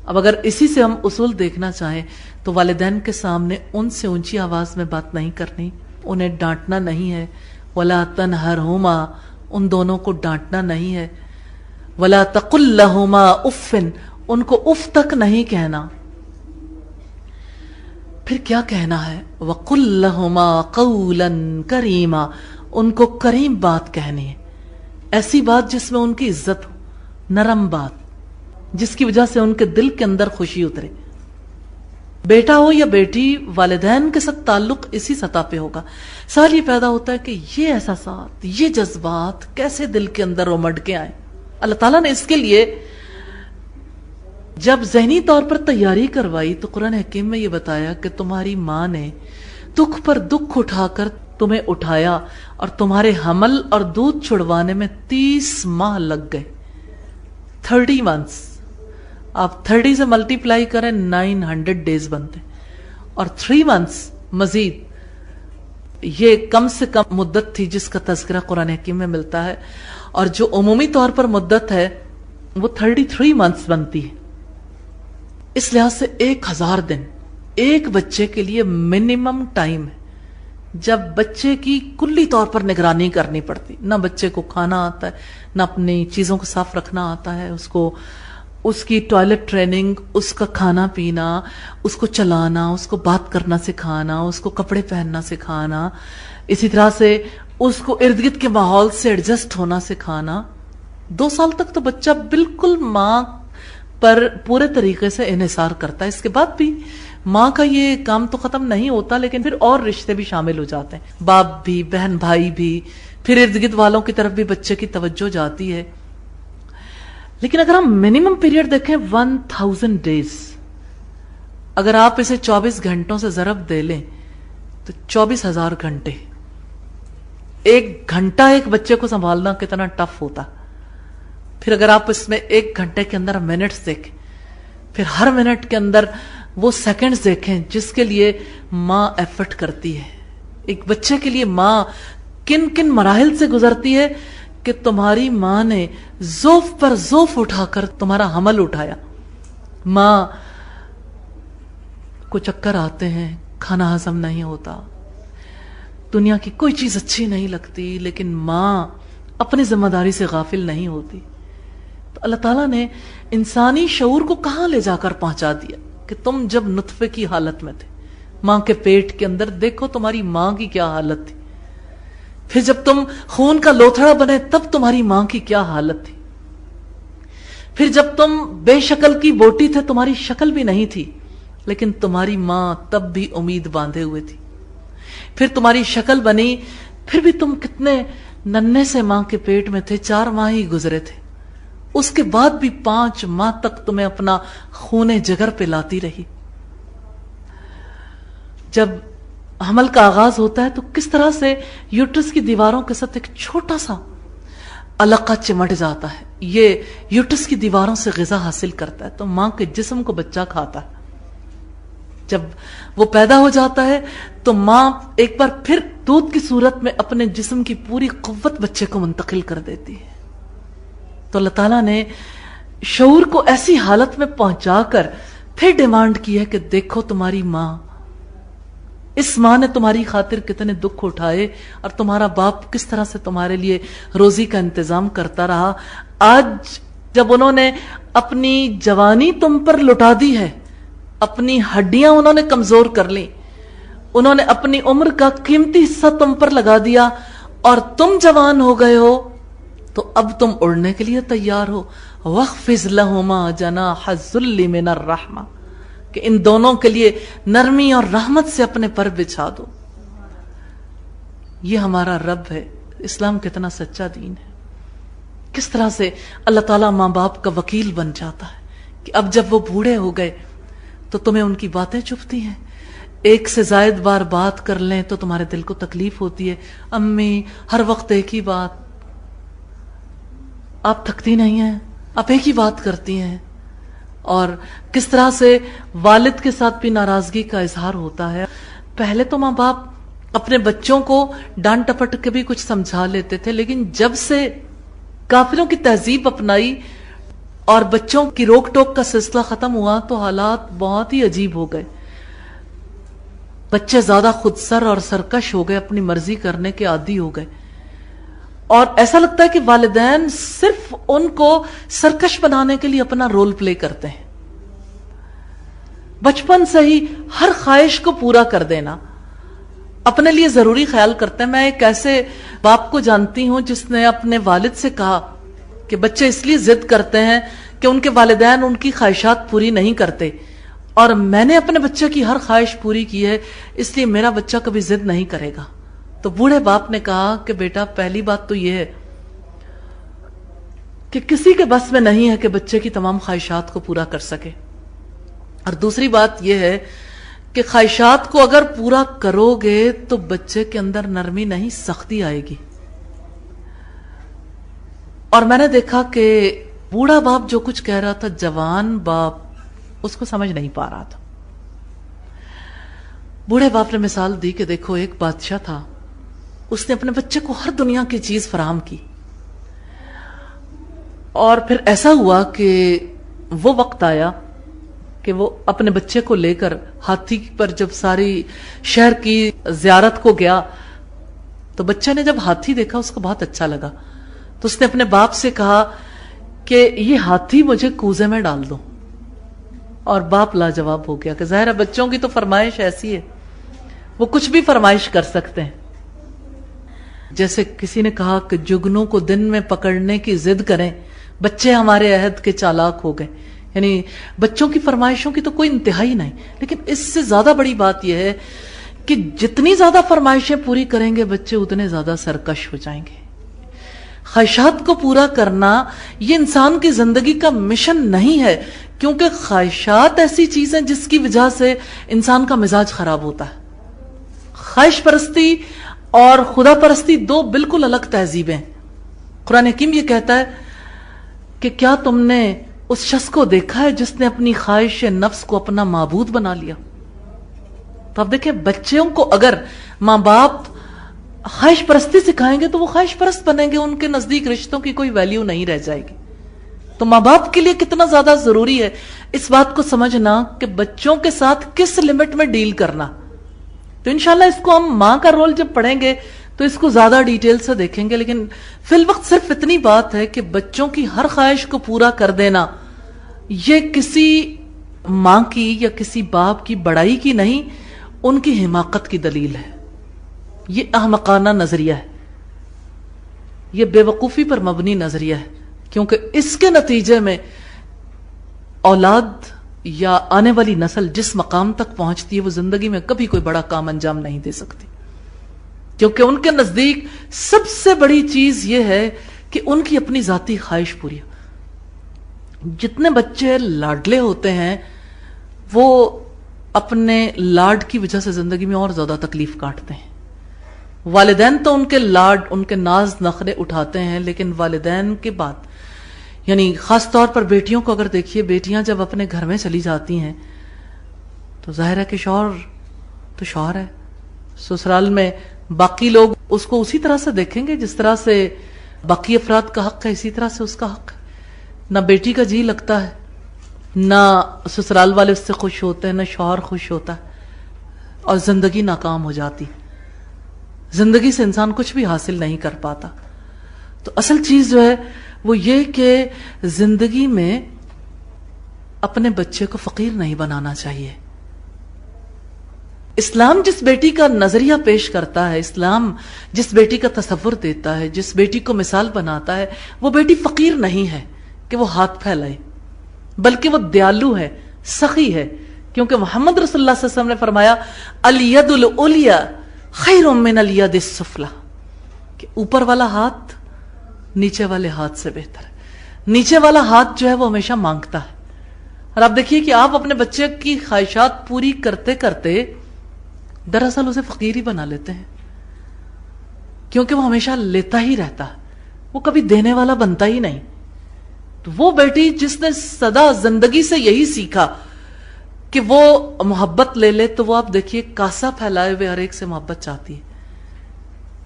A: اب اگر اسی سے ہم اصول دیکھنا چاہیں تو والدین کے سامنے ان سے اونچی آواز میں بات نہیں کرنی، انہیں ڈانٹنا نہیں ہے. وَلَا تَنْهَرْهُمَا، ان دونوں کو ڈانٹنا نہیں ہے. وَلَا تَقُلْ لَهُمَا اُفٍّ، ان کو اف تک نہیں کہنا. پھر کیا کہنا ہے؟ وَقُلْ لَهُمَا قَوْلًا كَرِيمًا، ان کو کریم بات کہنی ہے، ایسی بات جس میں ان کی عزت ہو، نرم بات جس کی وجہ سے ان کے دل کے اندر خوشی اترے. بیٹا ہو یا بیٹی، والدین کے ساتھ تعلق اسی سطح پہ ہوگا. سوال یہ پیدا ہوتا ہے کہ یہ احساسات، یہ جذبات کیسے دل کے اندر امڑ کے آئیں. اللہ تعالیٰ نے اس کے لیے جب ذہنی طور پر تیاری کروائی تو قرآن حکیم میں یہ بتایا کہ تمہاری ماں نے دکھ پر دکھ اٹھا کر تمہیں اٹھایا اور تمہارے حمل اور دودھ چھڑوانے میں 30 ماہ لگ گئے. 30 months. آپ 30 سے ملٹیپلائی کریں 900 ڈیز بنتے اور 3 months مزید. یہ کم سے کم مدت تھی جس کا تذکرہ قرآن حکیم میں ملتا ہے، اور جو عمومی طور پر مدت ہے وہ 33 months بنتی ہے. اس لحاظ سے 1000 دن ایک بچے کے لیے منیمم ٹائم ہے جب بچے کی کلی طور پر نگرانی کرنی پڑتی. نہ بچے کو کھانا آتا ہے، نہ اپنی چیزوں کو صاف رکھنا آتا ہے، اس کی ٹوائلٹ ٹریننگ، اس کا کھانا پینا، اس کو چلانا، اس کو بات کرنا سکھانا، اس کو کپڑے پہننا سکھانا، اسی طرح سے اس کو ارد گرد کے ماحول سے ایڈجسٹ ہونا سکھانا. 2 سال تک تو بچہ بالکل ماں پر پورے طریقے سے انحصار کرتا ہے. اس کے بعد بھی ماں کا یہ کام تو ختم نہیں ہوتا، لیکن پھر اور رشتے بھی شامل ہو جاتے ہیں، باپ بھی، بہن بھائی بھی، پھر ارد گرد والوں کی طرف بھی بچے کی توجہ جاتی ہے. لیکن اگر ہم منیمم پیریڈ دیکھیں 1000 ڈیز، اگر آپ اسے 24 گھنٹوں سے ضرب دے لیں تو 24,000 گھنٹے. 1 گھنٹہ ایک بچے کو سنبھالنا کتنا ٹف ہوتا. پھر اگر آپ اس میں 1 گھنٹے کے اندر منٹس دیکھیں، پھر ہر منٹ کے اندر وہ سیکنڈز دیکھیں جس کے لیے ماں ایفرٹ کرتی ہے. ایک بچے کے لیے ماں کن کن مراحل سے گزرتی ہے کہ تمہاری ماں نے ذوف پر ذوف اٹھا کر تمہارا حمل اٹھایا. ماں کو چکر آتے ہیں، کھانا ہضم نہیں ہوتا، دنیا کی کوئی چیز اچھی نہیں لگتی، لیکن ماں اپنی ذمہ داری سے غافل نہیں ہوتی. تو اللہ تعالیٰ نے انسانی شعور کو کہاں لے جا کر پہنچا دیا کہ تم جب نطفے کی حالت میں تھے ماں کے پیٹ کے اندر، دیکھو تمہاری ماں کی کیا حالت تھی. پھر جب تم خون کا لوتھڑا بنے تب تمہاری ماں کی کیا حالت تھی. پھر جب تم بے شکل کی بوٹی تھے، تمہاری شکل بھی نہیں تھی، لیکن تمہاری ماں تب بھی امید باندھے ہوئے تھی. پھر تمہاری شکل بنی، پھر بھی تم کتنے ننھے سے ماں کے پیٹ میں تھے، 4 ماہ ہی گزرے تھے. اس کے بعد بھی 5 ماہ تک تمہیں اپنا خون جگر پہ لاتی رہی. جب حمل کا آغاز ہوتا ہے تو کس طرح سے یوٹرس کی دیواروں کے ساتھ ایک چھوٹا سا علقہ چمٹ جاتا ہے. یہ یوٹرس کی دیواروں سے غذا حاصل کرتا ہے تو ماں کے جسم کو بچہ کھاتا ہے. جب وہ پیدا ہو جاتا ہے تو ماں ایک بار پھر دودھ کی صورت میں اپنے جسم کی پوری قوت بچے کو منتقل کر دیتی ہے. تو اللہ تعالیٰ نے شعور کو ایسی حالت میں پہنچا کر پھر ڈیمانڈ کی ہے کہ دیکھو تمہاری ماں، اس ماں نے تمہاری خاطر کتنے دکھ اٹھائے اور تمہارا باپ کس طرح سے تمہارے لیے روزی کا انتظام کرتا رہا. آج جب انہوں نے اپنی جوانی تم پر لٹا دی ہے، اپنی ہڈیاں انہوں نے کمزور کر لی، انہوں نے اپنی عمر کا قیمتی حصہ تم پر لگا دیا اور تم جوان ہو گئے ہو، تو اب تم اڑنے کے لیے تیار ہو. وَاخْفِضْ لَهُمَا جَنَاحَ الذُّلِّ مِنَ الرَّحْمَةِ، کہ ان دونوں کے لیے نرمی اور رحمت سے اپنے پر بچھا دو. یہ ہمارا رب ہے. اسلام کتنا سچا دین ہے. کس طرح سے اللہ تعالیٰ ماں باپ کا وکیل بن جاتا ہے کہ اب جب وہ بوڑھے ہو گئے تو تمہیں ان کی باتیں چبھتی ہیں. 1 سے زائد بار بات کر لیں تو تمہارے دل کو تکلیف ہوتی ہے. امی ہر وقت ایک ہی بات، آپ تھکتی نہیں ہیں، آپ ایک ہی بات کرتی ہیں. اور کس طرح سے والد کے ساتھ بھی ناراضگی کا اظہار ہوتا ہے. پہلے تو ماں باپ اپنے بچوں کو ڈانٹ ٹپٹ کے بھی کچھ سمجھا لیتے تھے، لیکن جب سے کافروں کی تہذیب اپنائی اور بچوں کی روک ٹوک کا سلسلہ ختم ہوا تو حالات بہت ہی عجیب ہو گئے. بچے زیادہ خود سر اور سرکش ہو گئے، اپنی مرضی کرنے کے عادی ہو گئے، اور ایسا لگتا ہے کہ والدین صرف ان کو سرکش بنانے کے لیے اپنا رول پلے کرتے ہیں. بچپن سے ہی ہر خواہش کو پورا کر دینا اپنے لیے ضروری خیال کرتے ہیں. میں ایک ایسے باپ کو جانتی ہوں جس نے اپنے والد سے کہا کہ بچے اس لیے ضد کرتے ہیں کہ ان کے والدین ان کی خواہشات پوری نہیں کرتے، اور میں نے اپنے بچے کی ہر خواہش پوری کی ہے، اس لیے میرا بچہ کبھی ضد نہیں کرے گا. تو بوڑھے باپ نے کہا کہ بیٹا پہلی بات تو یہ ہے کہ کسی کے بس میں نہیں ہے کہ بچے کی تمام خواہشات کو پورا کر سکے. اور دوسری بات یہ ہے کہ خواہشات کو اگر پورا کرو گے تو بچے کے اندر نرمی نہیں سختی آئے گی. اور میں نے دیکھا کہ بوڑھا باپ جو کچھ کہہ رہا تھا جوان باپ اس کو سمجھ نہیں پا رہا تھا. بوڑھے باپ نے مثال دی کہ دیکھو ایک بادشاہ تھا, اس نے اپنے بچے کو ہر دنیا کی چیز فراہم کی, اور پھر ایسا ہوا کہ وہ وقت آیا کہ وہ اپنے بچے کو لے کر ہاتھی پر جب ساری شہر کی زیارت کو گیا تو بچے نے جب ہاتھی دیکھا اس کو بہت اچھا لگا, تو اس نے اپنے باپ سے کہا کہ یہ ہاتھی مجھے کوزے میں ڈال دو. اور باپ لاجواب ہو گیا کہ ظاہر ہے بچوں کی تو فرمائش ایسی ہے, وہ کچھ بھی فرمائش کر سکتے ہیں. جیسے کسی نے کہا کہ جگنوں کو دن میں پکڑنے کی ضد کریں, بچے ہمارے عہد کے چالاک ہو گئے. یعنی بچوں کی فرمائشوں کی تو کوئی انتہائی نہیں, لیکن اس سے زیادہ بڑی بات یہ ہے کہ جتنی زیادہ فرمائشیں پوری کریں گے بچے اتنے زیادہ سرکش ہو جائیں گے. خواہشات کو پورا کرنا یہ انسان کی زندگی کا مشن نہیں ہے, کیونکہ خواہشات ایسی چیز ہیں جس کی وجہ سے انسان کا مزاج خراب ہوتا ہے. خواہش پرستی اور خدا پرستی دو بالکل الگ تہذیبیں. قرآن حکیم یہ کہتا ہے کہ کیا تم نے اس شخص کو دیکھا ہے جس نے اپنی خواہش نفس کو اپنا معبود بنا لیا. تو اب دیکھیں بچوں کو اگر ماں باپ خواہش پرستی سکھائیں گے تو وہ خواہش پرست بنیں گے, ان کے نزدیک رشتوں کی کوئی ویلیو نہیں رہ جائے گی. تو ماں باپ کے لیے کتنا زیادہ ضروری ہے اس بات کو سمجھنا کہ بچوں کے ساتھ کس لمٹ میں ڈیل کرنا. تو انشاءاللہ اس کو ہم ماں کا رول جب پڑھیں گے تو اس کو زیادہ ڈیٹیل سے دیکھیں گے, لیکن فی الوقت صرف اتنی بات ہے کہ بچوں کی ہر خواہش کو پورا کر دینا یہ کسی ماں کی یا کسی باپ کی بڑائی کی نہیں, ان کی حماقت کی دلیل ہے. یہ احمقانہ نظریہ ہے, یہ بے وقوفی پر مبنی نظریہ ہے, کیونکہ اس کے نتیجے میں اولاد یا آنے والی نسل جس مقام تک پہنچتی ہے وہ زندگی میں کبھی کوئی بڑا کام انجام نہیں دے سکتی, کیونکہ ان کے نزدیک سب سے بڑی چیز یہ ہے کہ ان کی اپنی ذاتی خواہش پوری ہو. جتنے بچے لاڈلے ہوتے ہیں وہ اپنے لاڈ کی وجہ سے زندگی میں اور زیادہ تکلیف کاٹتے ہیں. والدین تو ان کے لاڈ ان کے ناز نخرے اٹھاتے ہیں, لیکن والدین کے بعد یعنی خاص طور پر بیٹیوں کو اگر دیکھیے, بیٹیاں جب اپنے گھر میں چلی جاتی ہیں تو ظاہر ہے کہ شوہر تو شوہر ہے, سسرال میں باقی لوگ اس کو اسی طرح سے دیکھیں گے جس طرح سے باقی افراد کا حق ہے, اسی طرح سے اس کا حق ہے. نہ بیٹی کا جی لگتا ہے, نہ سسرال والے اس سے خوش ہوتے ہیں, نہ شوہر خوش ہوتا ہے, اور زندگی ناکام ہو جاتی. زندگی سے انسان کچھ بھی حاصل نہیں کر پاتا. تو اصل چیز جو ہے وہ یہ کہ زندگی میں اپنے بچے کو فقیر نہیں بنانا چاہیے. اسلام جس بیٹی کا نظریہ پیش کرتا ہے, اسلام جس بیٹی کا تصور دیتا ہے, جس بیٹی کو مثال بناتا ہے, وہ بیٹی فقیر نہیں ہے کہ وہ ہاتھ پھیلائے, بلکہ وہ دیالو ہے, سخی ہے. کیونکہ محمد رسول اللہ صلی اللہ علیہ وسلم نے فرمایا الید العلیٰ خیر من الید السفلی, کہ اوپر والا ہاتھ نیچے والے ہاتھ سے بہتر ہے. نیچے والا ہاتھ جو ہے وہ ہمیشہ مانگتا ہے. اور آپ دیکھیے کہ آپ اپنے بچے کی خواہشات پوری کرتے کرتے دراصل اسے فقیر ہی بنا لیتے ہیں, کیونکہ وہ ہمیشہ لیتا ہی رہتا ہے, وہ کبھی دینے والا بنتا ہی نہیں. تو وہ بیٹی جس نے سدا زندگی سے یہی سیکھا کہ وہ محبت لے لے, تو وہ آپ دیکھیے کاسا پھیلائے ہوئے ہر ایک سے محبت چاہتی ہے.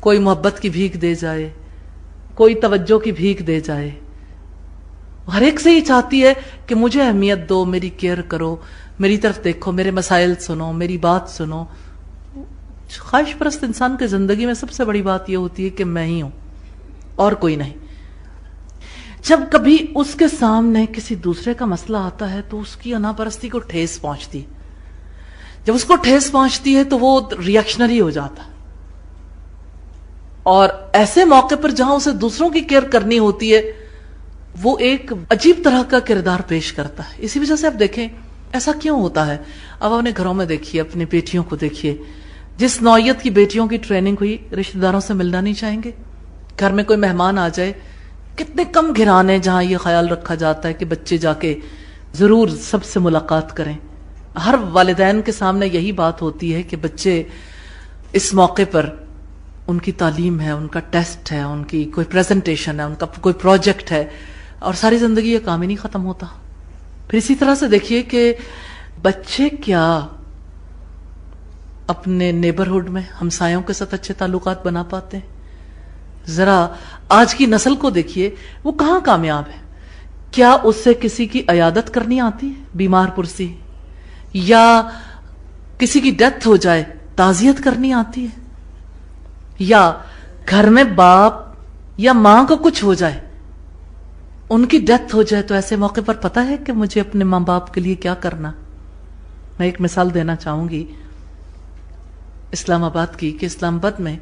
A: کوئی محبت کی بھیک دے جائے, کوئی توجہ کی بھیک دے جائے, ہر ایک سے ہی چاہتی ہے کہ مجھے اہمیت دو, میری کیئر کرو, میری طرف دیکھو, میرے مسائل سنو, میری بات سنو. خواہش پرست انسان کی زندگی میں سب سے بڑی بات یہ ہوتی ہے کہ میں ہی ہوں اور کوئی نہیں. جب کبھی اس کے سامنے کسی دوسرے کا مسئلہ آتا ہے تو اس کی انا پرستی کو ٹھیس پہنچتی ہے. جب اس کو ٹھیس پہنچتی ہے تو وہ ریئیکشنری ہو جاتا ہے, اور ایسے موقع پر جہاں اسے دوسروں کی کیئر کرنی ہوتی ہے وہ ایک عجیب طرح کا کردار پیش کرتا ہے. اسی وجہ سے آپ دیکھیں ایسا کیوں ہوتا ہے. اب اپنے گھروں میں دیکھیے, اپنی بیٹیوں کو دیکھیے, جس نوعیت کی بیٹیوں کی ٹریننگ ہوئی, رشتہ داروں سے ملنا نہیں چاہیں گے. گھر میں کوئی مہمان آ جائے, کتنے کم گھرانے جہاں یہ خیال رکھا جاتا ہے کہ بچے جا کے ضرور سب سے ملاقات کریں. ہر والدین کے سامنے یہی بات ہوتی ہے کہ بچے اس موقع پر ان کی تعلیم ہے، ان کا ٹیسٹ ہے، ان کی کوئی پریزنٹیشن ہے، ان کا کوئی پروجیکٹ ہے، اور ساری زندگی یہ کام ہی نہیں ختم ہوتا. پھر اسی طرح سے دیکھیے کہ بچے کیا اپنے نیبرہڈ میں ہمسایوں کے ساتھ اچھے تعلقات بنا پاتے ہیں؟ ذرا آج کی نسل کو دیکھیے، وہ کہاں کامیاب ہے. کیا اس سے کسی کی عیادت کرنی آتی ہے، بیمار پرسی، یا کسی کی ڈیتھ ہو جائے تعزیت کرنی آتی ہے، یا گھر میں باپ یا ماں کو کچھ ہو جائے، ان کی ڈیتھ ہو جائے تو ایسے موقع پر پتا ہے کہ مجھے اپنے ماں باپ کے لیے کیا کرنا. میں ایک مثال دینا چاہوں گی اسلام آباد کی، کہ اسلام آباد میں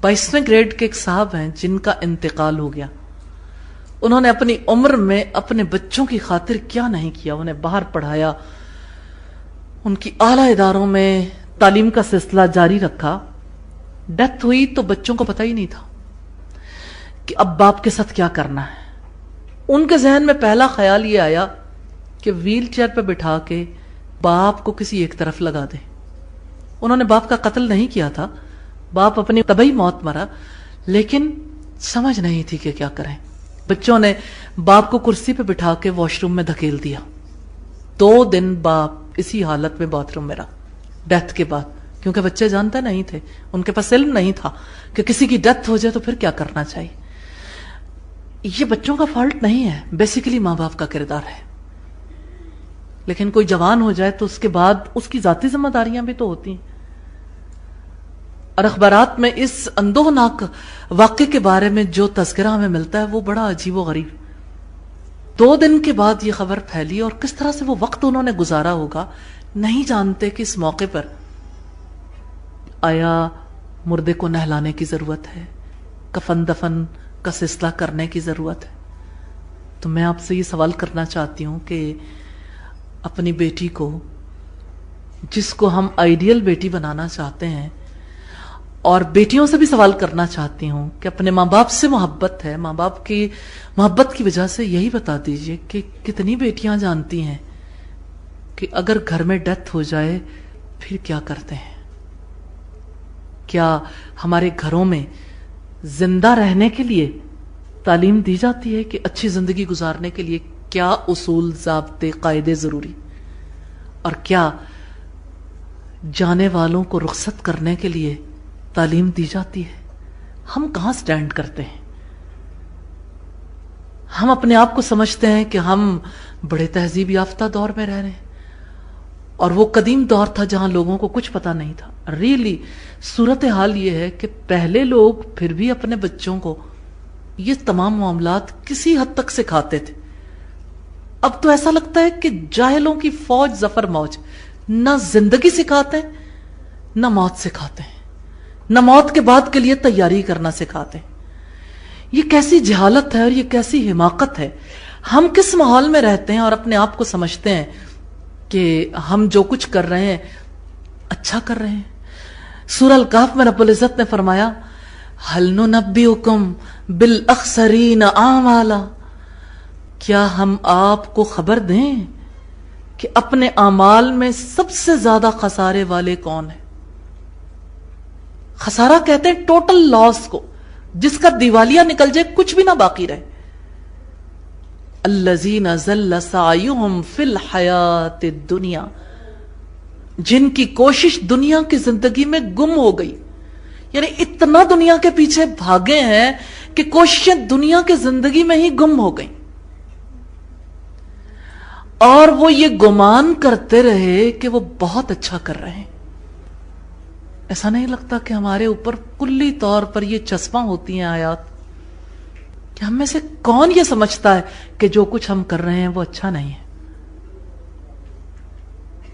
A: 22ویں گریڈ کے ایک صاحب ہیں جن کا انتقال ہو گیا. انہوں نے اپنی عمر میں اپنے بچوں کی خاطر کیا نہیں کیا، انہیں باہر پڑھایا، ان کی اعلیٰ اداروں میں تعلیم کا سلسلہ جاری رکھا. ڈیتھ ہوئی تو بچوں کو پتہ ہی نہیں تھا کہ اب باپ کے ساتھ کیا کرنا ہے. ان کے ذہن میں پہلا خیال یہ آیا کہ ویل چیئر پہ بٹھا کے باپ کو کسی ایک طرف لگا دے. انہوں نے باپ کا قتل نہیں کیا تھا، باپ اپنی طبعی موت مرا، لیکن سمجھ نہیں تھی کہ کیا کریں. بچوں نے باپ کو کرسی پہ بٹھا کے واش روم میں دھکیل دیا. 2 دن باپ اسی حالت میں باتھ روم میں رہا ڈیتھ کے بعد، کیونکہ بچے جانتے نہیں تھے، ان کے پاس علم نہیں تھا کہ کسی کی ڈیتھ ہو جائے تو پھر کیا کرنا چاہیے. یہ بچوں کا فالٹ نہیں ہے، بیسیکلی ماں باپ کا کردار ہے. لیکن کوئی جوان ہو جائے تو اس کے بعد اس کی ذاتی ذمہ داریاں بھی تو ہوتی ہیں. اور اخبارات میں اس اندوہناک واقعے کے بارے میں جو تذکرہ ہمیں ملتا ہے وہ بڑا عجیب و غریب. 2 دن کے بعد یہ خبر پھیلی، اور کس طرح سے وہ وقت انہوں نے گزارا ہوگا نہیں جانتے کہ اس موقع پر آیا مردے کو نہلانے کی ضرورت ہے، کفن دفن کا سلسلہ کرنے کی ضرورت ہے. تو میں آپ سے یہ سوال کرنا چاہتی ہوں کہ اپنی بیٹی کو، جس کو ہم آئیڈیل بیٹی بنانا چاہتے ہیں، اور بیٹیوں سے بھی سوال کرنا چاہتی ہوں کہ اپنے ماں باپ سے محبت ہے، ماں باپ کی محبت کی وجہ سے یہی بتا دیجئے کہ کتنی بیٹیاں جانتی ہیں کہ اگر گھر میں ڈیتھ ہو جائے پھر کیا کرتے ہیں. کیا ہمارے گھروں میں زندہ رہنے کے لیے تعلیم دی جاتی ہے کہ اچھی زندگی گزارنے کے لیے کیا اصول، ضابطے، قاعدے ضروری، اور کیا جانے والوں کو رخصت کرنے کے لیے تعلیم دی جاتی ہے؟ ہم کہاں سٹینڈ کرتے ہیں؟ ہم اپنے آپ کو سمجھتے ہیں کہ ہم بڑے تہذیب یافتہ دور میں رہ رہے ہیں، اور وہ قدیم دور تھا جہاں لوگوں کو کچھ پتا نہیں تھا. ریئلی صورتحال یہ ہے کہ پہلے لوگ پھر بھی اپنے بچوں کو یہ تمام معاملات کسی حد تک سکھاتے تھے. اب تو ایسا لگتا ہے کہ جاہلوں کی فوج ظفر موج، نہ زندگی سکھاتے ہیں نہ موت سکھاتے ہیں، نہ موت کے بعد کے لیے تیاری کرنا سکھاتے ہیں. یہ کیسی جہالت ہے اور یہ کیسی حماقت ہے. ہم کس ماحول میں رہتے ہیں اور اپنے آپ کو سمجھتے ہیں کہ ہم جو کچھ کر رہے ہیں اچھا کر رہے ہیں. سورہ الکہف میں رب العزت نے فرمایا هل ننبئکم بالاخسرین اعمالا، کیا ہم آپ کو خبر دیں کہ اپنے اعمال میں سب سے زیادہ خسارے والے کون ہیں؟ خسارہ کہتے ہیں ٹوٹل لاس کو، جس کا دیوالیہ نکل جائے، کچھ بھی نہ باقی رہے. الذین ضل سعیہم فی الحیات الدنیا، جن کی کوشش دنیا کی زندگی میں گم ہو گئی. یعنی اتنا دنیا کے پیچھے بھاگے ہیں کہ کوششیں دنیا کی زندگی میں ہی گم ہو گئیں، اور وہ یہ گمان کرتے رہے کہ وہ بہت اچھا کر رہے ہیں. ایسا نہیں لگتا کہ ہمارے اوپر کلی طور پر یہ چسپاں ہوتی ہیں آیات کہ ہم میں سے کون یہ سمجھتا ہے کہ جو کچھ ہم کر رہے ہیں وہ اچھا نہیں ہے.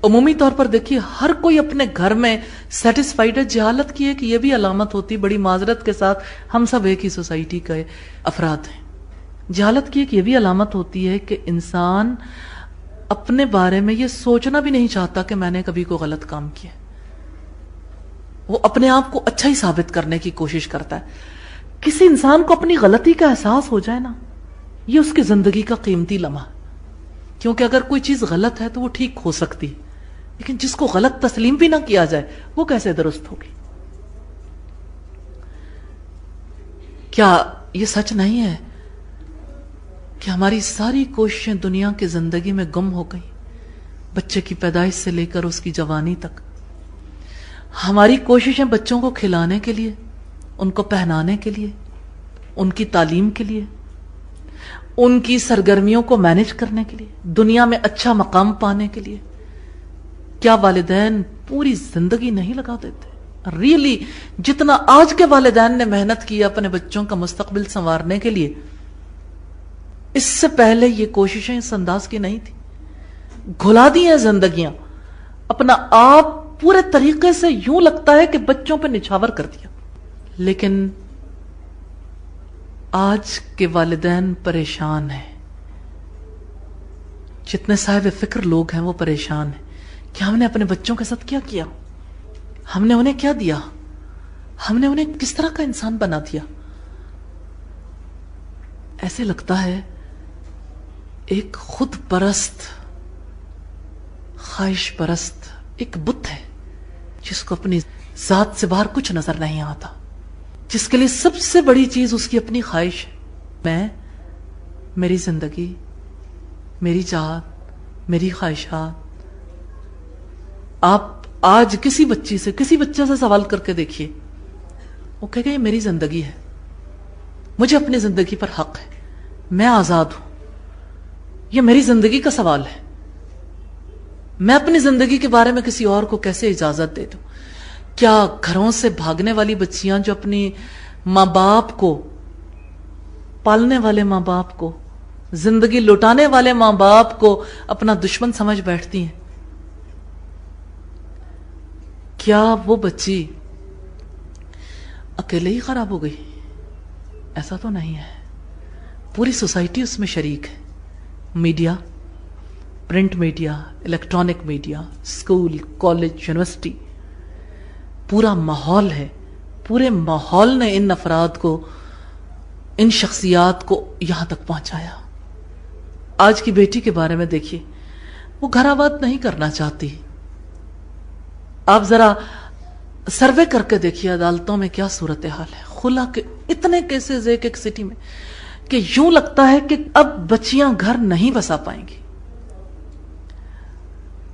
A: عمومی طور پر دیکھیے ہر کوئی اپنے گھر میں سیٹسفائیڈ ہے. جہالت کی ہے کہ یہ بھی علامت ہوتی، بڑی معذرت کے ساتھ ہم سب ایک ہی سوسائٹی کے افراد ہیں. جہالت کی ہے کہ یہ بھی علامت ہوتی ہے کہ انسان اپنے بارے میں یہ سوچنا بھی نہیں چاہتا کہ میں نے کبھی کوئی غلط کام کیا. وہ اپنے آپ کو اچھا ہی ثابت کرنے کی کوشش کرتا ہے. کسی انسان کو اپنی غلطی کا احساس ہو جائے نا، یہ اس کی زندگی کا قیمتی لمحہ، کیونکہ اگر کوئی چیز غلط ہے تو وہ ٹھیک ہو سکتی، لیکن جس کو غلط تسلیم بھی نہ کیا جائے وہ کیسے درست ہوگی؟ کیا یہ سچ نہیں ہے کہ ہماری ساری کوششیں دنیا کی زندگی میں گم ہو گئی؟ بچے کی پیدائش سے لے کر اس کی جوانی تک ہماری کوششیں بچوں کو کھلانے کے لیے، ان کو پہنانے کے لیے، ان کی تعلیم کے لیے، ان کی سرگرمیوں کو مینج کرنے کے لیے، دنیا میں اچھا مقام پانے کے لیے، کیا والدین پوری زندگی نہیں لگا دیتے؟ ریئلی جتنا آج کے والدین نے محنت کی اپنے بچوں کا مستقبل سنوارنے کے لیے، اس سے پہلے یہ کوششیں اس انداز کی نہیں تھی. گھلا دی ہیں زندگیاں، اپنا آپ پورے طریقے سے یوں لگتا ہے کہ بچوں پہ نچھاور کر دیا. لیکن آج کے والدین پریشان ہیں، جتنے صاحب فکر لوگ ہیں وہ پریشان ہیں کہ ہم نے اپنے بچوں کے ساتھ کیا کیا، ہم نے انہیں کیا دیا، ہم نے انہیں کس طرح کا انسان بنا دیا. ایسے لگتا ہے ایک خود پرست، خواہش پرست ایک بت ہے جس کو اپنی ذات سے باہر کچھ نظر نہیں آتا، جس کے لیے سب سے بڑی چیز اس کی اپنی خواہش ہے. میں، میری زندگی، میری ذات، میری خواہشات. آپ آج کسی بچے سے سوال کر کے دیکھیے، وہ کہے گا یہ میری زندگی ہے، مجھے اپنی زندگی پر حق ہے، میں آزاد ہوں، یہ میری زندگی کا سوال ہے، میں اپنی زندگی کے بارے میں کسی اور کو کیسے اجازت دے دوں؟ کیا گھروں سے بھاگنے والی بچیاں جو اپنی ماں باپ کو، پالنے والے ماں باپ کو، زندگی لوٹانے والے ماں باپ کو اپنا دشمن سمجھ بیٹھتی ہیں، کیا وہ بچی اکیلے ہی خراب ہو گئی؟ ایسا تو نہیں ہے، پوری سوسائٹی اس میں شریک ہے. Media, print media, electronic media, school, college, university, پورا ماحول ہے. پورے ماحول نے ان افراد کو، ان شخصیات کو یہاں تک پہنچایا. آج کی بیٹی کے بارے میں دیکھیے، وہ گھر آباد نہیں کرنا چاہتی. آپ ذرا سروے کر کے دیکھیے عدالتوں میں کیا صورتحال ہے. خلا کے اتنے کیسز ایک ایک سٹی میں کہ یوں لگتا ہے کہ اب بچیاں گھر نہیں بسا پائیں گی،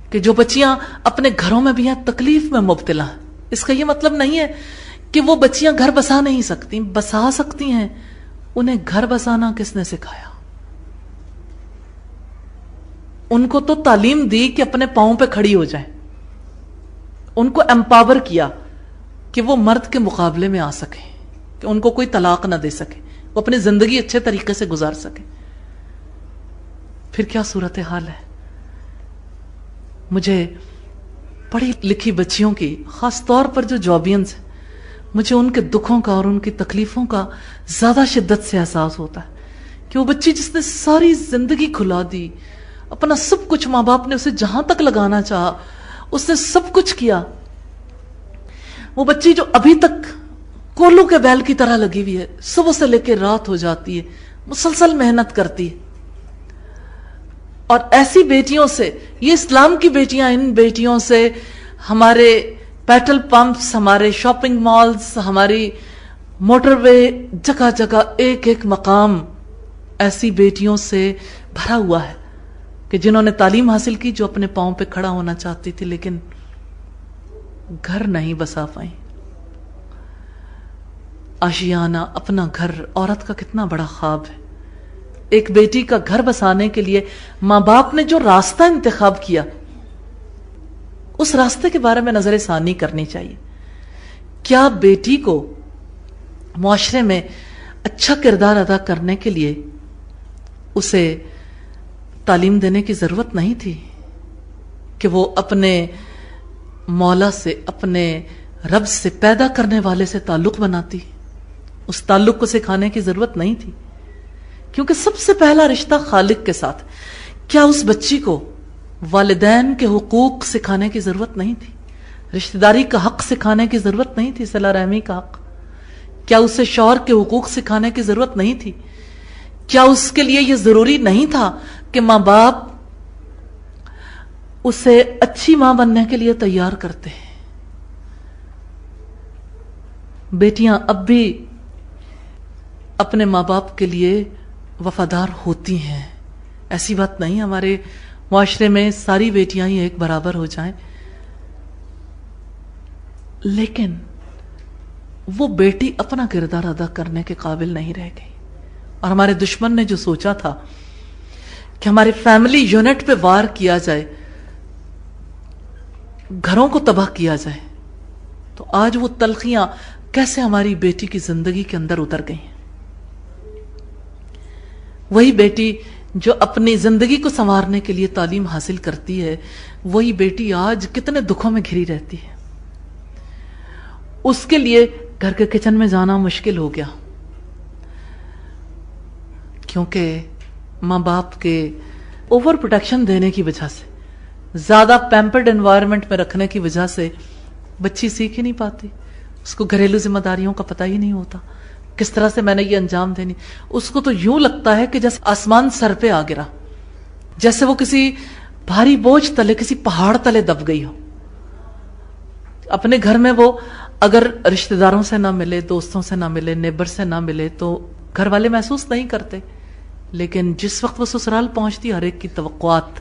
A: کہ جو بچیاں اپنے گھروں میں بھی ہیں تکلیف میں مبتلا ہیں. اس کا یہ مطلب نہیں ہے کہ وہ بچیاں گھر بسا نہیں سکتی، بسا سکتی ہیں. انہیں گھر بسانا کس نے سکھایا؟ ان کو تو تعلیم دی کہ اپنے پاؤں پہ کھڑی ہو جائیں، ان کو امپاور کیا کہ وہ مرد کے مقابلے میں آ سکے، کہ ان کو کوئی طلاق نہ دے سکے، وہ اپنی زندگی اچھے طریقے سے گزار سکے. پھر کیا صورتحال ہے؟ مجھے پڑھی لکھی بچیوں کی، خاص طور پر جو جابینز ہیں، مجھے ان کے دکھوں کا اور ان کی تکلیفوں کا زیادہ شدت سے احساس ہوتا ہے کہ وہ بچی جس نے ساری زندگی کھلا دی، اپنا سب کچھ، ماں باپ نے اسے جہاں تک لگانا چاہا اس نے سب کچھ کیا، وہ بچی جو ابھی تک کولو کے بیل کی طرح لگی ہوئی ہے، صبح سے لے کے رات ہو جاتی ہے، مسلسل محنت کرتی ہے. اور ایسی بیٹیوں سے، یہ اسلام کی بیٹیاں، ان بیٹیوں سے ہمارے پیٹرول پمپس، ہمارے شاپنگ مالز، ہماری موٹر وے، جگہ جگہ ایک ایک مقام ایسی بیٹیوں سے بھرا ہوا ہے کہ جنہوں نے تعلیم حاصل کی، جو اپنے پاؤں پہ کھڑا ہونا چاہتی تھی لیکن گھر نہیں بسا پائیں. آشیانہ، اپنا گھر، عورت کا کتنا بڑا خواب ہے. ایک بیٹی کا گھر بسانے کے لیے ماں باپ نے جو راستہ انتخاب کیا، اس راستے کے بارے میں نظر ثانی کرنی چاہیے. کیا بیٹی کو معاشرے میں اچھا کردار ادا کرنے کے لیے اسے تعلیم دینے کی ضرورت نہیں تھی کہ وہ اپنے مولا سے، اپنے رب سے، پیدا کرنے والے سے تعلق بناتی؟ اس تعلق کو سکھانے کی ضرورت نہیں تھی، کیونکہ سب سے پہلا رشتہ خالق کے ساتھ. کیا اس بچی کو والدین کے حقوق سکھانے کی ضرورت نہیں تھی؟ رشتہ داری کا حق سکھانے کی ضرورت نہیں تھی؟ صلہ رحمی کا حق؟ کیا اسے شوہر کے حقوق سکھانے کی ضرورت نہیں تھی؟ کیا اس کے لیے یہ ضروری نہیں تھا کہ ماں باپ اسے اچھی ماں بننے کے لیے تیار کرتے ہیں؟ بیٹیاں اب بھی اپنے ماں باپ کے لیے وفادار ہوتی ہیں، ایسی بات نہیں ہمارے معاشرے میں ساری بیٹیاں ہی ایک برابر ہو جائیں، لیکن وہ بیٹی اپنا کردار ادا کرنے کے قابل نہیں رہ گئی، اور ہمارے دشمن نے جو سوچا تھا کہ ہمارے فیملی یونٹ پہ وار کیا جائے، گھروں کو تباہ کیا جائے، تو آج وہ تلخیاں کیسے ہماری بیٹی کی زندگی کے اندر اتر گئی ہیں۔ وہی بیٹی جو اپنی زندگی کو سنوارنے کے لیے تعلیم حاصل کرتی ہے، وہی بیٹی آج کتنے دکھوں میں گھری رہتی ہے۔ اس کے لیے گھر کے کچن میں جانا مشکل ہو گیا، کیونکہ ماں باپ کے اوور پروٹیکشن دینے کی وجہ سے، زیادہ پیمپرڈ انوائرمنٹ میں رکھنے کی وجہ سے بچی سیکھ ہی نہیں پاتی، اس کو گھریلو ذمہ داریوں کا پتہ ہی نہیں ہوتا، کس طرح سے میں نے یہ انجام دینی۔ اس کو تو یوں لگتا ہے کہ جیسے آسمان سر پہ آ گرا، جیسے وہ کسی بھاری بوجھ تلے، کسی پہاڑ تلے دب گئی ہو۔ اپنے گھر میں وہ اگر رشتہ داروں سے نہ ملے، دوستوں سے نہ ملے، نیبر سے نہ ملے تو گھر والے محسوس نہیں کرتے، لیکن جس وقت وہ سسرال پہنچتی، ہر ایک کی توقعات،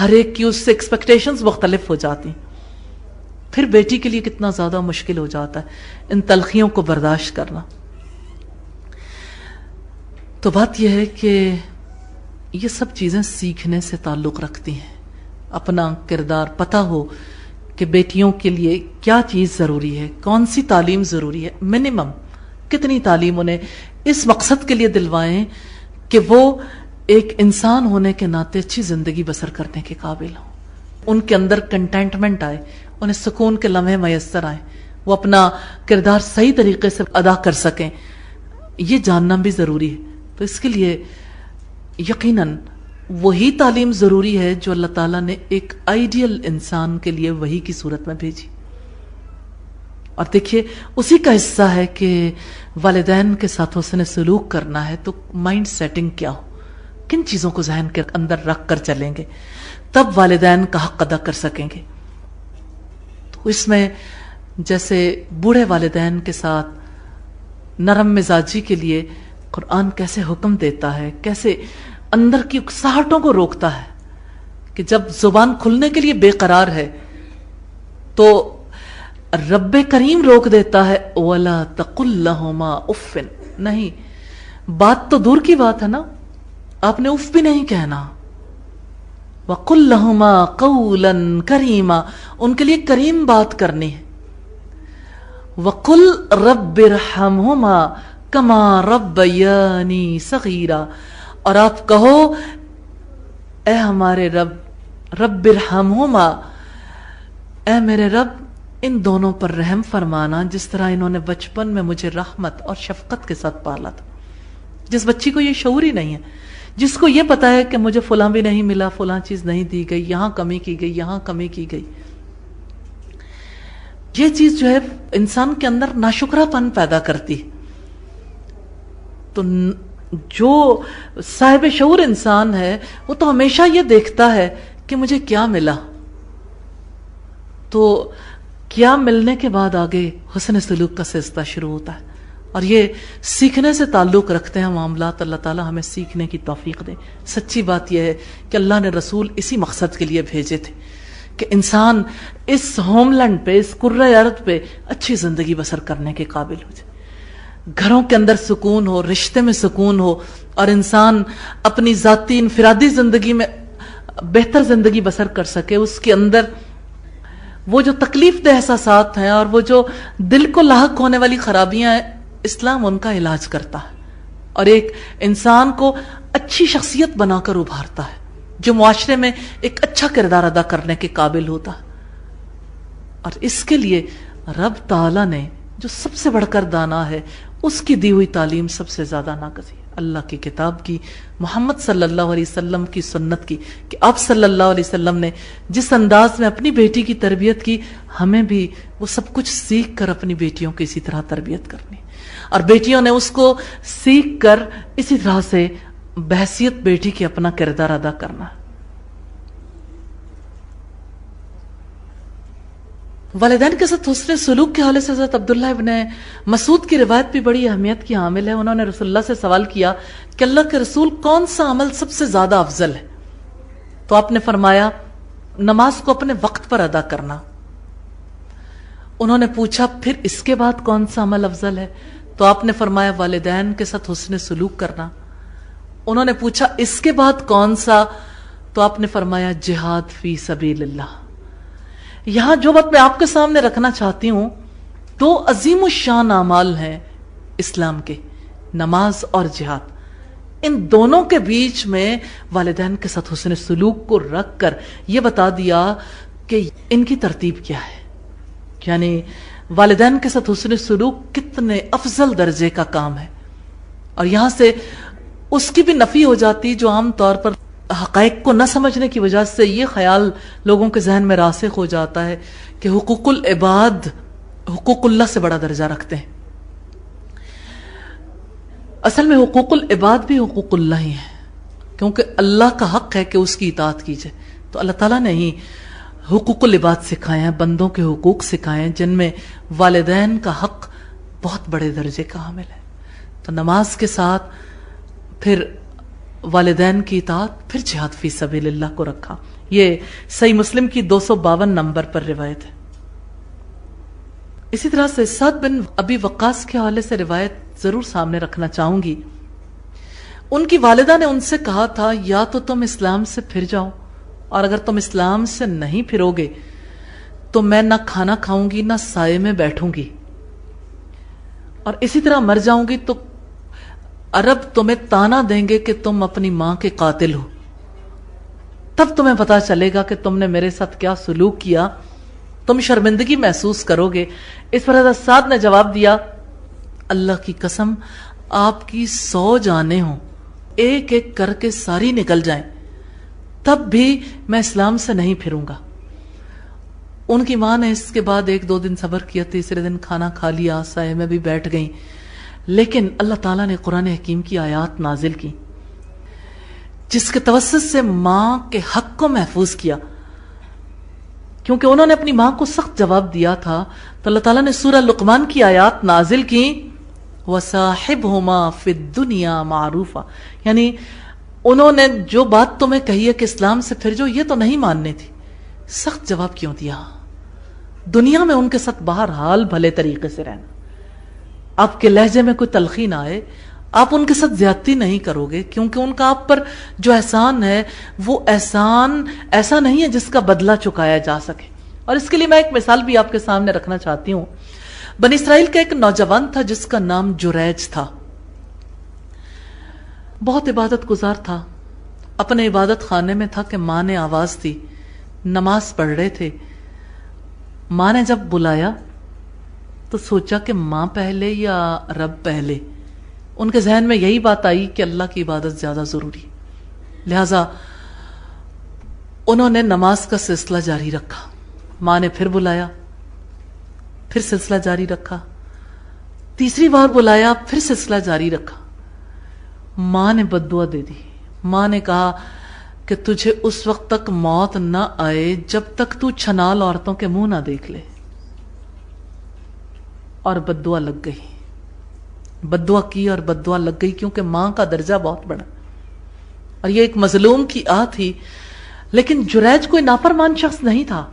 A: ہر ایک کی اس سے ایکسپیکٹیشنز مختلف ہو جاتی، پھر بیٹی کے لیے کتنا زیادہ مشکل ہو جاتا ہے ان تلخیوں کو برداشت کرنا۔ تو بات یہ ہے کہ یہ سب چیزیں سیکھنے سے تعلق رکھتی ہیں، اپنا کردار پتہ ہو کہ بیٹیوں کے لیے کیا چیز ضروری ہے، کون سی تعلیم ضروری ہے، منیمم کتنی تعلیم انہیں اس مقصد کے لیے دلوائیں کہ وہ ایک انسان ہونے کے ناطے اچھی زندگی بسر کرنے کے قابل ہوں، ان کے اندر کنٹینٹمنٹ آئے، انہیں سکون کے لمحے میسر آئے، وہ اپنا کردار صحیح طریقے سے ادا کر سکیں، یہ جاننا بھی ضروری ہے۔ تو اس کے لیے یقیناً وہی تعلیم ضروری ہے جو اللہ تعالیٰ نے ایک آئیڈیل انسان کے لیے وحی کی صورت میں بھیجی۔ اور دیکھیے اسی کا حصہ ہے کہ والدین کے ساتھ حسن سلوک کرنا ہے تو مائنڈ سیٹنگ کیا ہو، کن چیزوں کو ذہن کے اندر رکھ کر چلیں گے، تب والدین کا حق ادا کر سکیں گے۔ تو اس میں جیسے بوڑھے والدین کے ساتھ نرم مزاجی کے لیے قرآن کیسے حکم دیتا ہے، کیسے اندر کی اکساہٹوں کو روکتا ہے کہ جب زبان کھلنے کے لیے بے قرار ہے تو رب کریم روک دیتا ہے، وَلَا تَقُلْ لَهُمَا اُفٍّ، نہیں، بات تو دور کی بات ہے نا، آپ نے اف بھی نہیں کہنا، وَقُلْ لَهُمَا قَوْلًا كَرِيمًا، ان کے لیے کریم بات کرنی ہے، وَقُلْ رَبِّ ارْحَمْهُمَا كَمَا رَبَّيَانِي صَغِيرًا، اور آپ کہو اے ہمارے رب ارحمہما، اے میرے رب ان دونوں پر رحم فرمانا جس طرح انہوں نے بچپن میں مجھے رحمت اور شفقت کے ساتھ پالا تھا۔ جس بچی کو یہ شعور ہی نہیں ہے، جس کو یہ پتا ہے کہ مجھے فلاں بھی نہیں ملا، فلاں چیز نہیں دی گئی، یہاں کمی کی گئی، یہاں کمی کی گئی، یہ چیز جو ہے انسان کے اندر ناشکرا پن پیدا کرتی ہے۔ تو جو صاحب شعور انسان ہے وہ تو ہمیشہ یہ دیکھتا ہے کہ مجھے کیا ملا، تو کیا ملنے کے بعد آگے حسن سلوک کا سلسلہ شروع ہوتا ہے، اور یہ سیکھنے سے تعلق رکھتے ہیں معاملات۔ اللہ تعالیٰ ہمیں سیکھنے کی توفیق دے۔ سچی بات یہ ہے کہ اللہ نے رسول اسی مقصد کے لیے بھیجے تھے کہ انسان اس ہوم لینڈ پہ، اس کرۂ ارض پہ اچھی زندگی بسر کرنے کے قابل ہو جائے، گھروں کے اندر سکون ہو، رشتے میں سکون ہو، اور انسان اپنی ذاتی انفرادی زندگی میں بہتر زندگی بسر کر سکے۔ اس کے اندر وہ جو تکلیف دہ احساسات ہیں اور وہ جو دل کو لاحق ہونے والی خرابیاں ہیں، اسلام ان کا علاج کرتا ہے اور ایک انسان کو اچھی شخصیت بنا کر ابھارتا ہے جو معاشرے میں ایک اچھا کردار ادا کرنے کے قابل ہوتا ہے۔ اور اس کے لیے رب تعالیٰ نے جو سب سے بڑھ کر دانا ہے، اس کی دی ہوئی تعلیم سب سے زیادہ ناقص ہے، اللہ کی کتاب کی، محمد صلی اللہ علیہ وسلم کی سنت کی، کہ آپ صلی اللہ علیہ وسلم نے جس انداز میں اپنی بیٹی کی تربیت کی، ہمیں بھی وہ سب کچھ سیکھ کر اپنی بیٹیوں کی اسی طرح تربیت کرنی۔ اور بیٹیوں نے اس کو سیکھ کر اسی طرح سے بحیثیت بیٹی کے اپنا کردار ادا کرنا. والدین کے ساتھ حسن سلوک کے حوالے سے حضرت عبداللہ ابن مسعود کی روایت بھی بڑی اہمیت کی حامل ہے. انہوں نے رسول اللہ سے سوال کیا کہ اللہ کے رسول کون سا عمل سب سے زیادہ افضل ہے؟ تو آپ نے فرمایا نماز کو اپنے وقت پر ادا کرنا. انہوں نے پوچھا پھر اس کے بعد کون سا عمل افضل ہے؟ تو آپ نے فرمایا والدین کے ساتھ حسن سلوک کرنا. انہوں نے پوچھا اس کے بعد کون سا؟ تو آپ نے فرمایا جہاد فی سبیل اللہ. یہاں جو بات میں آپ کے سامنے رکھنا چاہتی ہوں، دو عظیم الشان اعمال ہیں اسلام کے، نماز اور جہاد. ان دونوں کے بیچ میں والدین کے ساتھ حسن سلوک کو رکھ کر یہ بتا دیا کہ ان کی ترتیب کیا ہے، یعنی والدین کے ساتھ حسن سلوک کتنے افضل درجے کا کام ہے. اور یہاں سے اس کی بھی نفی ہو جاتی جو عام طور پر حقائق کو نہ سمجھنے کی وجہ سے یہ خیال لوگوں کے ذہن میں راسخ ہو جاتا ہے کہ حقوق العباد حقوق اللہ سے بڑا درجہ رکھتے ہیں. اصل میں حقوق العباد بھی حقوق اللہ ہی ہیں، کیونکہ اللہ کا حق ہے کہ اس کی اطاعت کیجئے. تو اللہ تعالیٰ نے ہی حقوق العباد سکھائے ہیں، بندوں کے حقوق سکھائے ہیں، جن میں والدین کا حق بہت بڑے درجے کا حامل ہے. تو نماز کے ساتھ پھر والدین کی اطاعت، پھر جہاد فی سبیل اللہ کو رکھا. یہ صحیح مسلم کی 252 نمبر پر روایت ہے. اسی طرح سے سعد بن ابی وقاص کے حوالے سے روایت ضرور سامنے رکھنا چاہوں گی. ان کی والدہ نے ان سے کہا تھا یا تو تم اسلام سے پھر جاؤ، اور اگر تم اسلام سے نہیں پھرو گے تو میں نہ کھانا کھاؤں گی نہ سائے میں بیٹھوں گی، اور اسی طرح مر جاؤں گی تو عرب تمہیں تانا دیں گے کہ تم اپنی ماں کے قاتل ہو. تب تمہیں پتا چلے گا کہ تم نے میرے ساتھ کیا سلوک کیا، تم شرمندگی محسوس کرو گے. اس پر حضرت سعد نے جواب دیا اللہ کی قسم آپ کی 100 جانیں ہوں، ایک ایک کر کے ساری نکل جائیں، تب بھی میں اسلام سے نہیں پھروں گا. ان کی ماں نے اس کے بعد 1-2 دن صبر کیا، تیسرے دن کھانا کھا لیا، سائے میں بھی بیٹھ گئیں. لیکن اللہ تعالیٰ نے قرآن حکیم کی آیات نازل کی جس کے توسط سے ماں کے حق کو محفوظ کیا، کیونکہ انہوں نے اپنی ماں کو سخت جواب دیا تھا. تو اللہ تعالیٰ نے سورہ لقمان کی آیات نازل کی وَصَاحِبْهُمَا فِي الدُّنْيَا مَعْرُوفًا، یعنی انہوں نے جو بات تمہیں کہی ہے کہ اسلام سے پھر جو، یہ تو نہیں ماننی تھی، سخت جواب کیوں دیا؟ دنیا میں ان کے ساتھ بہرحال بھلے طریقے سے رہنا، آپ کے لہجے میں کوئی تلخی نہ آئے، آپ ان کے ساتھ زیادتی نہیں کرو گے، کیونکہ ان کا آپ پر جو احسان ہے وہ احسان ایسا نہیں ہے جس کا بدلہ چکایا جا سکے. اور اس کے لیے میں ایک مثال بھی آپ کے سامنے رکھنا چاہتی ہوں. بنی اسرائیل کا ایک نوجوان تھا جس کا نام جریج تھا. بہت عبادت گزار تھا، اپنے عبادت خانے میں تھا کہ ماں نے آواز دی، نماز پڑھ رہے تھے. ماں نے جب بلایا تو سوچا کہ ماں پہلے یا رب پہلے. ان کے ذہن میں یہی بات آئی کہ اللہ کی عبادت زیادہ ضروری، لہذا انہوں نے نماز کا سلسلہ جاری رکھا. ماں نے پھر بلایا، پھر سلسلہ جاری رکھا، تیسری بار بلایا، پھر سلسلہ جاری رکھا. ماں نے بددعا دے دی. ماں نے کہا کہ تجھے اس وقت تک موت نہ آئے جب تک تو چھنال عورتوں کے منہ نہ دیکھ لے. اور بددعا لگ گئی، بددعا کی اور بددعا لگ گئی، کیونکہ ماں کا درجہ بہت بڑا اور یہ ایک مظلوم کی تھی. لیکن جریج کوئی نافرمان شخص نہیں تھا.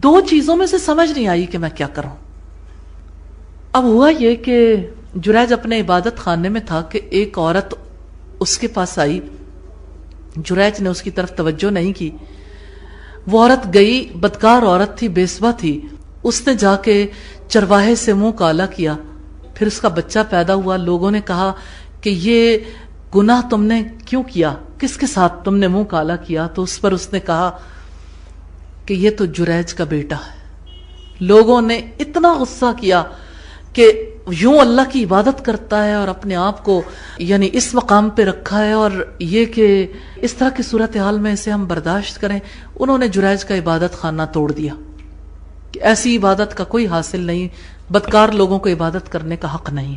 A: 2 چیزوں میں سے سمجھ نہیں آئی کہ میں کیا کروں. اب ہوا یہ کہ جریج اپنے عبادت خانے میں تھا کہ ایک عورت اس کے پاس آئی. جریج نے اس کی طرف توجہ نہیں کی. وہ عورت گئی، بدکار عورت تھی، بیسوا تھی. اس نے جا کے چرواہے سے منہ کالا کیا. پھر اس کا بچہ پیدا ہوا. لوگوں نے کہا کہ یہ گناہ تم نے کیوں کیا، کس کے ساتھ تم نے منہ کالا کیا؟ تو اس پر اس نے کہا کہ یہ تو جریج کا بیٹا ہے. لوگوں نے اتنا غصہ کیا کہ یوں اللہ کی عبادت کرتا ہے اور اپنے آپ کو یعنی اس مقام پہ رکھا ہے، اور یہ کہ اس طرح کی صورتحال میں اسے ہم برداشت کریں. انہوں نے جریج کا عبادت خانہ توڑ دیا کہ ایسی عبادت کا کوئی حاصل نہیں، بدکار لوگوں کو عبادت کرنے کا حق نہیں.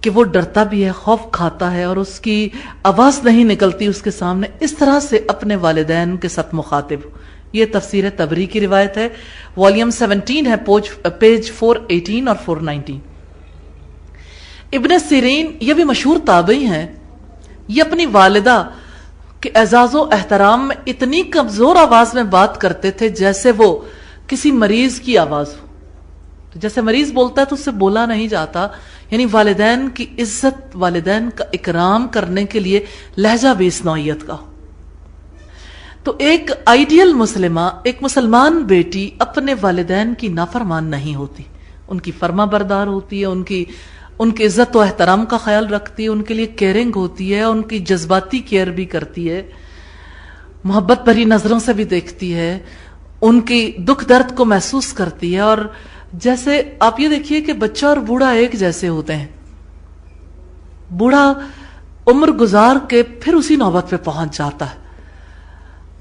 A: کہ وہ ڈرتا بھی ہے، خوف کھاتا ہے اور اس کی آواز نہیں نکلتی اس کے سامنے، اس طرح سے اپنے والدین کے ساتھ مخاطب ہو۔ یہ تفسیر تبری کی روایت ہے، والیوم 17 ہے، پیج 418 اور 419۔ ابن سیرین یہ بھی مشہور تابعی ہیں، یہ اپنی والدہ کے اعزاز و احترام میں اتنی کمزور آواز میں بات کرتے تھے جیسے وہ کسی مریض کی آواز ہو، تو جیسے مریض بولتا ہے تو اس سے بولا نہیں جاتا، یعنی والدین کی عزت، والدین کا اکرام کرنے کے لیے لہجہ بھی اس نوعیت کا ہو۔ تو ایک آئیڈیل مسلمہ، ایک مسلمان بیٹی اپنے والدین کی نافرمان نہیں ہوتی، ان کی فرما بردار ہوتی ہے، ان کی عزت و احترام کا خیال رکھتی ہے، ان کے لیے کیئرنگ ہوتی ہے، ان کی جذباتی کیئر بھی کرتی ہے، محبت بھری نظروں سے بھی دیکھتی ہے، ان کی دکھ درد کو محسوس کرتی ہے۔ اور جیسے آپ یہ دیکھیے کہ بچہ اور بوڑھا ایک جیسے ہوتے ہیں، بوڑھا عمر گزار کے پھر اسی نوبت پہ پہنچ جاتا ہے،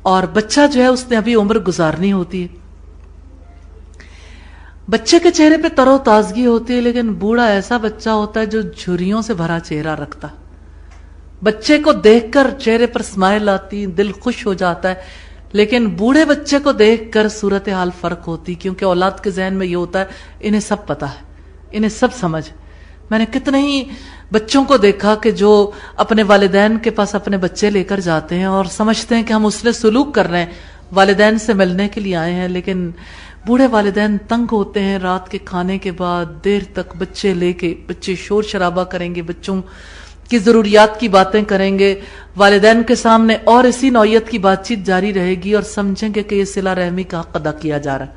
A: اور بچہ جو ہے اس نے ابھی عمر گزارنی ہوتی ہے۔ بچے کے چہرے پہ تر و تازگی ہوتی ہے، لیکن بوڑھا ایسا بچہ ہوتا ہے جو جھریوں سے بھرا چہرہ رکھتا، بچے کو دیکھ کر چہرے پر اسمائل آتی، دل خوش ہو جاتا ہے، لیکن بوڑھے بچے کو دیکھ کر صورتحال فرق ہوتی، کیونکہ اولاد کے ذہن میں یہ ہوتا ہے انہیں سب پتا ہے، انہیں سب سمجھ۔ میں نے کتنے ہی بچوں کو دیکھا کہ جو اپنے والدین کے پاس اپنے بچے لے کر جاتے ہیں اور سمجھتے ہیں کہ ہم اس نے سلوک کر رہے ہیں، والدین سے ملنے کے لیے آئے ہیں، لیکن بوڑھے والدین تنگ ہوتے ہیں، رات کے کھانے کے بعد دیر تک بچے لے کے بچے شور شرابہ کریں گے، بچوں کی ضروریات کی باتیں کریں گے، والدین کے سامنے اور اسی نوعیت کی بات چیت جاری رہے گی اور سمجھیں گے کہ یہ صلہ رحمی کا حق ادا کیا جا رہا ہے،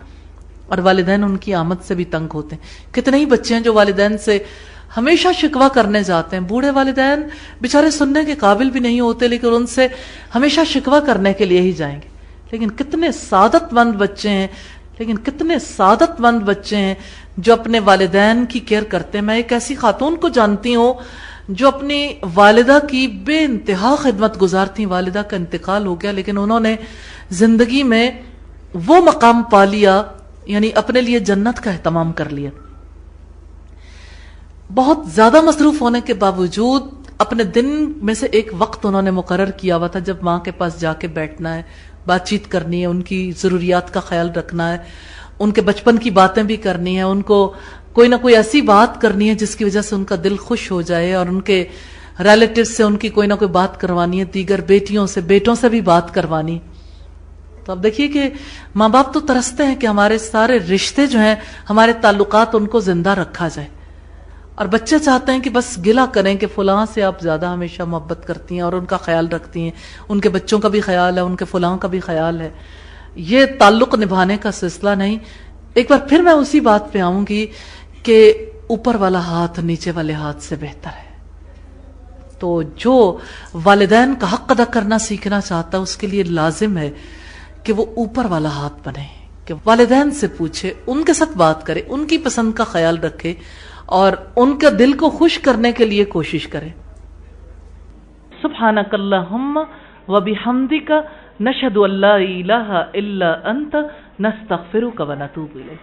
A: اور والدین ان کی آمد سے بھی تنگ ہوتے ہیں۔ کتنے ہی بچے ہیں جو والدین سے ہمیشہ شکوہ کرنے جاتے ہیں، بوڑھے والدین بیچارے سننے کے قابل بھی نہیں ہوتے، لیکن ان سے ہمیشہ شکوہ کرنے کے لیے ہی جائیں گے۔ لیکن کتنے سعادت مند بچے ہیں جو اپنے والدین کی کیئر کرتے ہیں۔ میں ایک ایسی خاتون کو جانتی ہوں جو اپنی والدہ کی بے انتہا خدمت گزار تھیں، والدہ کا انتقال ہو گیا لیکن انہوں نے زندگی میں وہ مقام پا لیا، یعنی اپنے لیے جنت کا اہتمام کر لیا۔ بہت زیادہ مصروف ہونے کے باوجود اپنے دن میں سے ایک وقت انہوں نے مقرر کیا ہوا تھا جب ماں کے پاس جا کے بیٹھنا ہے، بات چیت کرنی ہے، ان کی ضروریات کا خیال رکھنا ہے، ان کے بچپن کی باتیں بھی کرنی ہے، ان کو کوئی نہ کوئی ایسی بات کرنی ہے جس کی وجہ سے ان کا دل خوش ہو جائے، اور ان کے ریلیٹیو سے ان کی کوئی نہ کوئی بات کروانی ہے، دیگر بیٹیوں سے، بیٹوں سے بھی بات کروانی۔ تو اب دیکھیے کہ ماں باپ تو ترستے ہیں کہ ہمارے سارے رشتے جو ہیں، ہمارے تعلقات، ان کو زندہ رکھا جائے، اور بچے چاہتے ہیں کہ بس گلہ کریں کہ فلاں سے آپ زیادہ ہمیشہ محبت کرتی ہیں اور ان کا خیال رکھتی ہیں، ان کے بچوں کا بھی خیال ہے، ان کے فلاں کا بھی خیال ہے۔ یہ تعلق نبھانے کا سلسلہ نہیں۔ ایک بار پھر میں اسی بات پہ آؤں گی کہ اوپر والا ہاتھ نیچے والے ہاتھ سے بہتر ہے۔ تو جو والدین کا حق ادا کرنا سیکھنا چاہتا ہے اس کے لیے لازم ہے کہ وہ اوپر والا ہاتھ بنے، کہ والدین سے پوچھے، ان کے ساتھ بات کرے، ان کی پسند کا خیال رکھے اور ان کے دل کو خوش کرنے کے لیے کوشش کرے۔ سبحانک اللہم وبحمدک نشہد ان لا الہ الا انت نستغفرک ونتوب الیک۔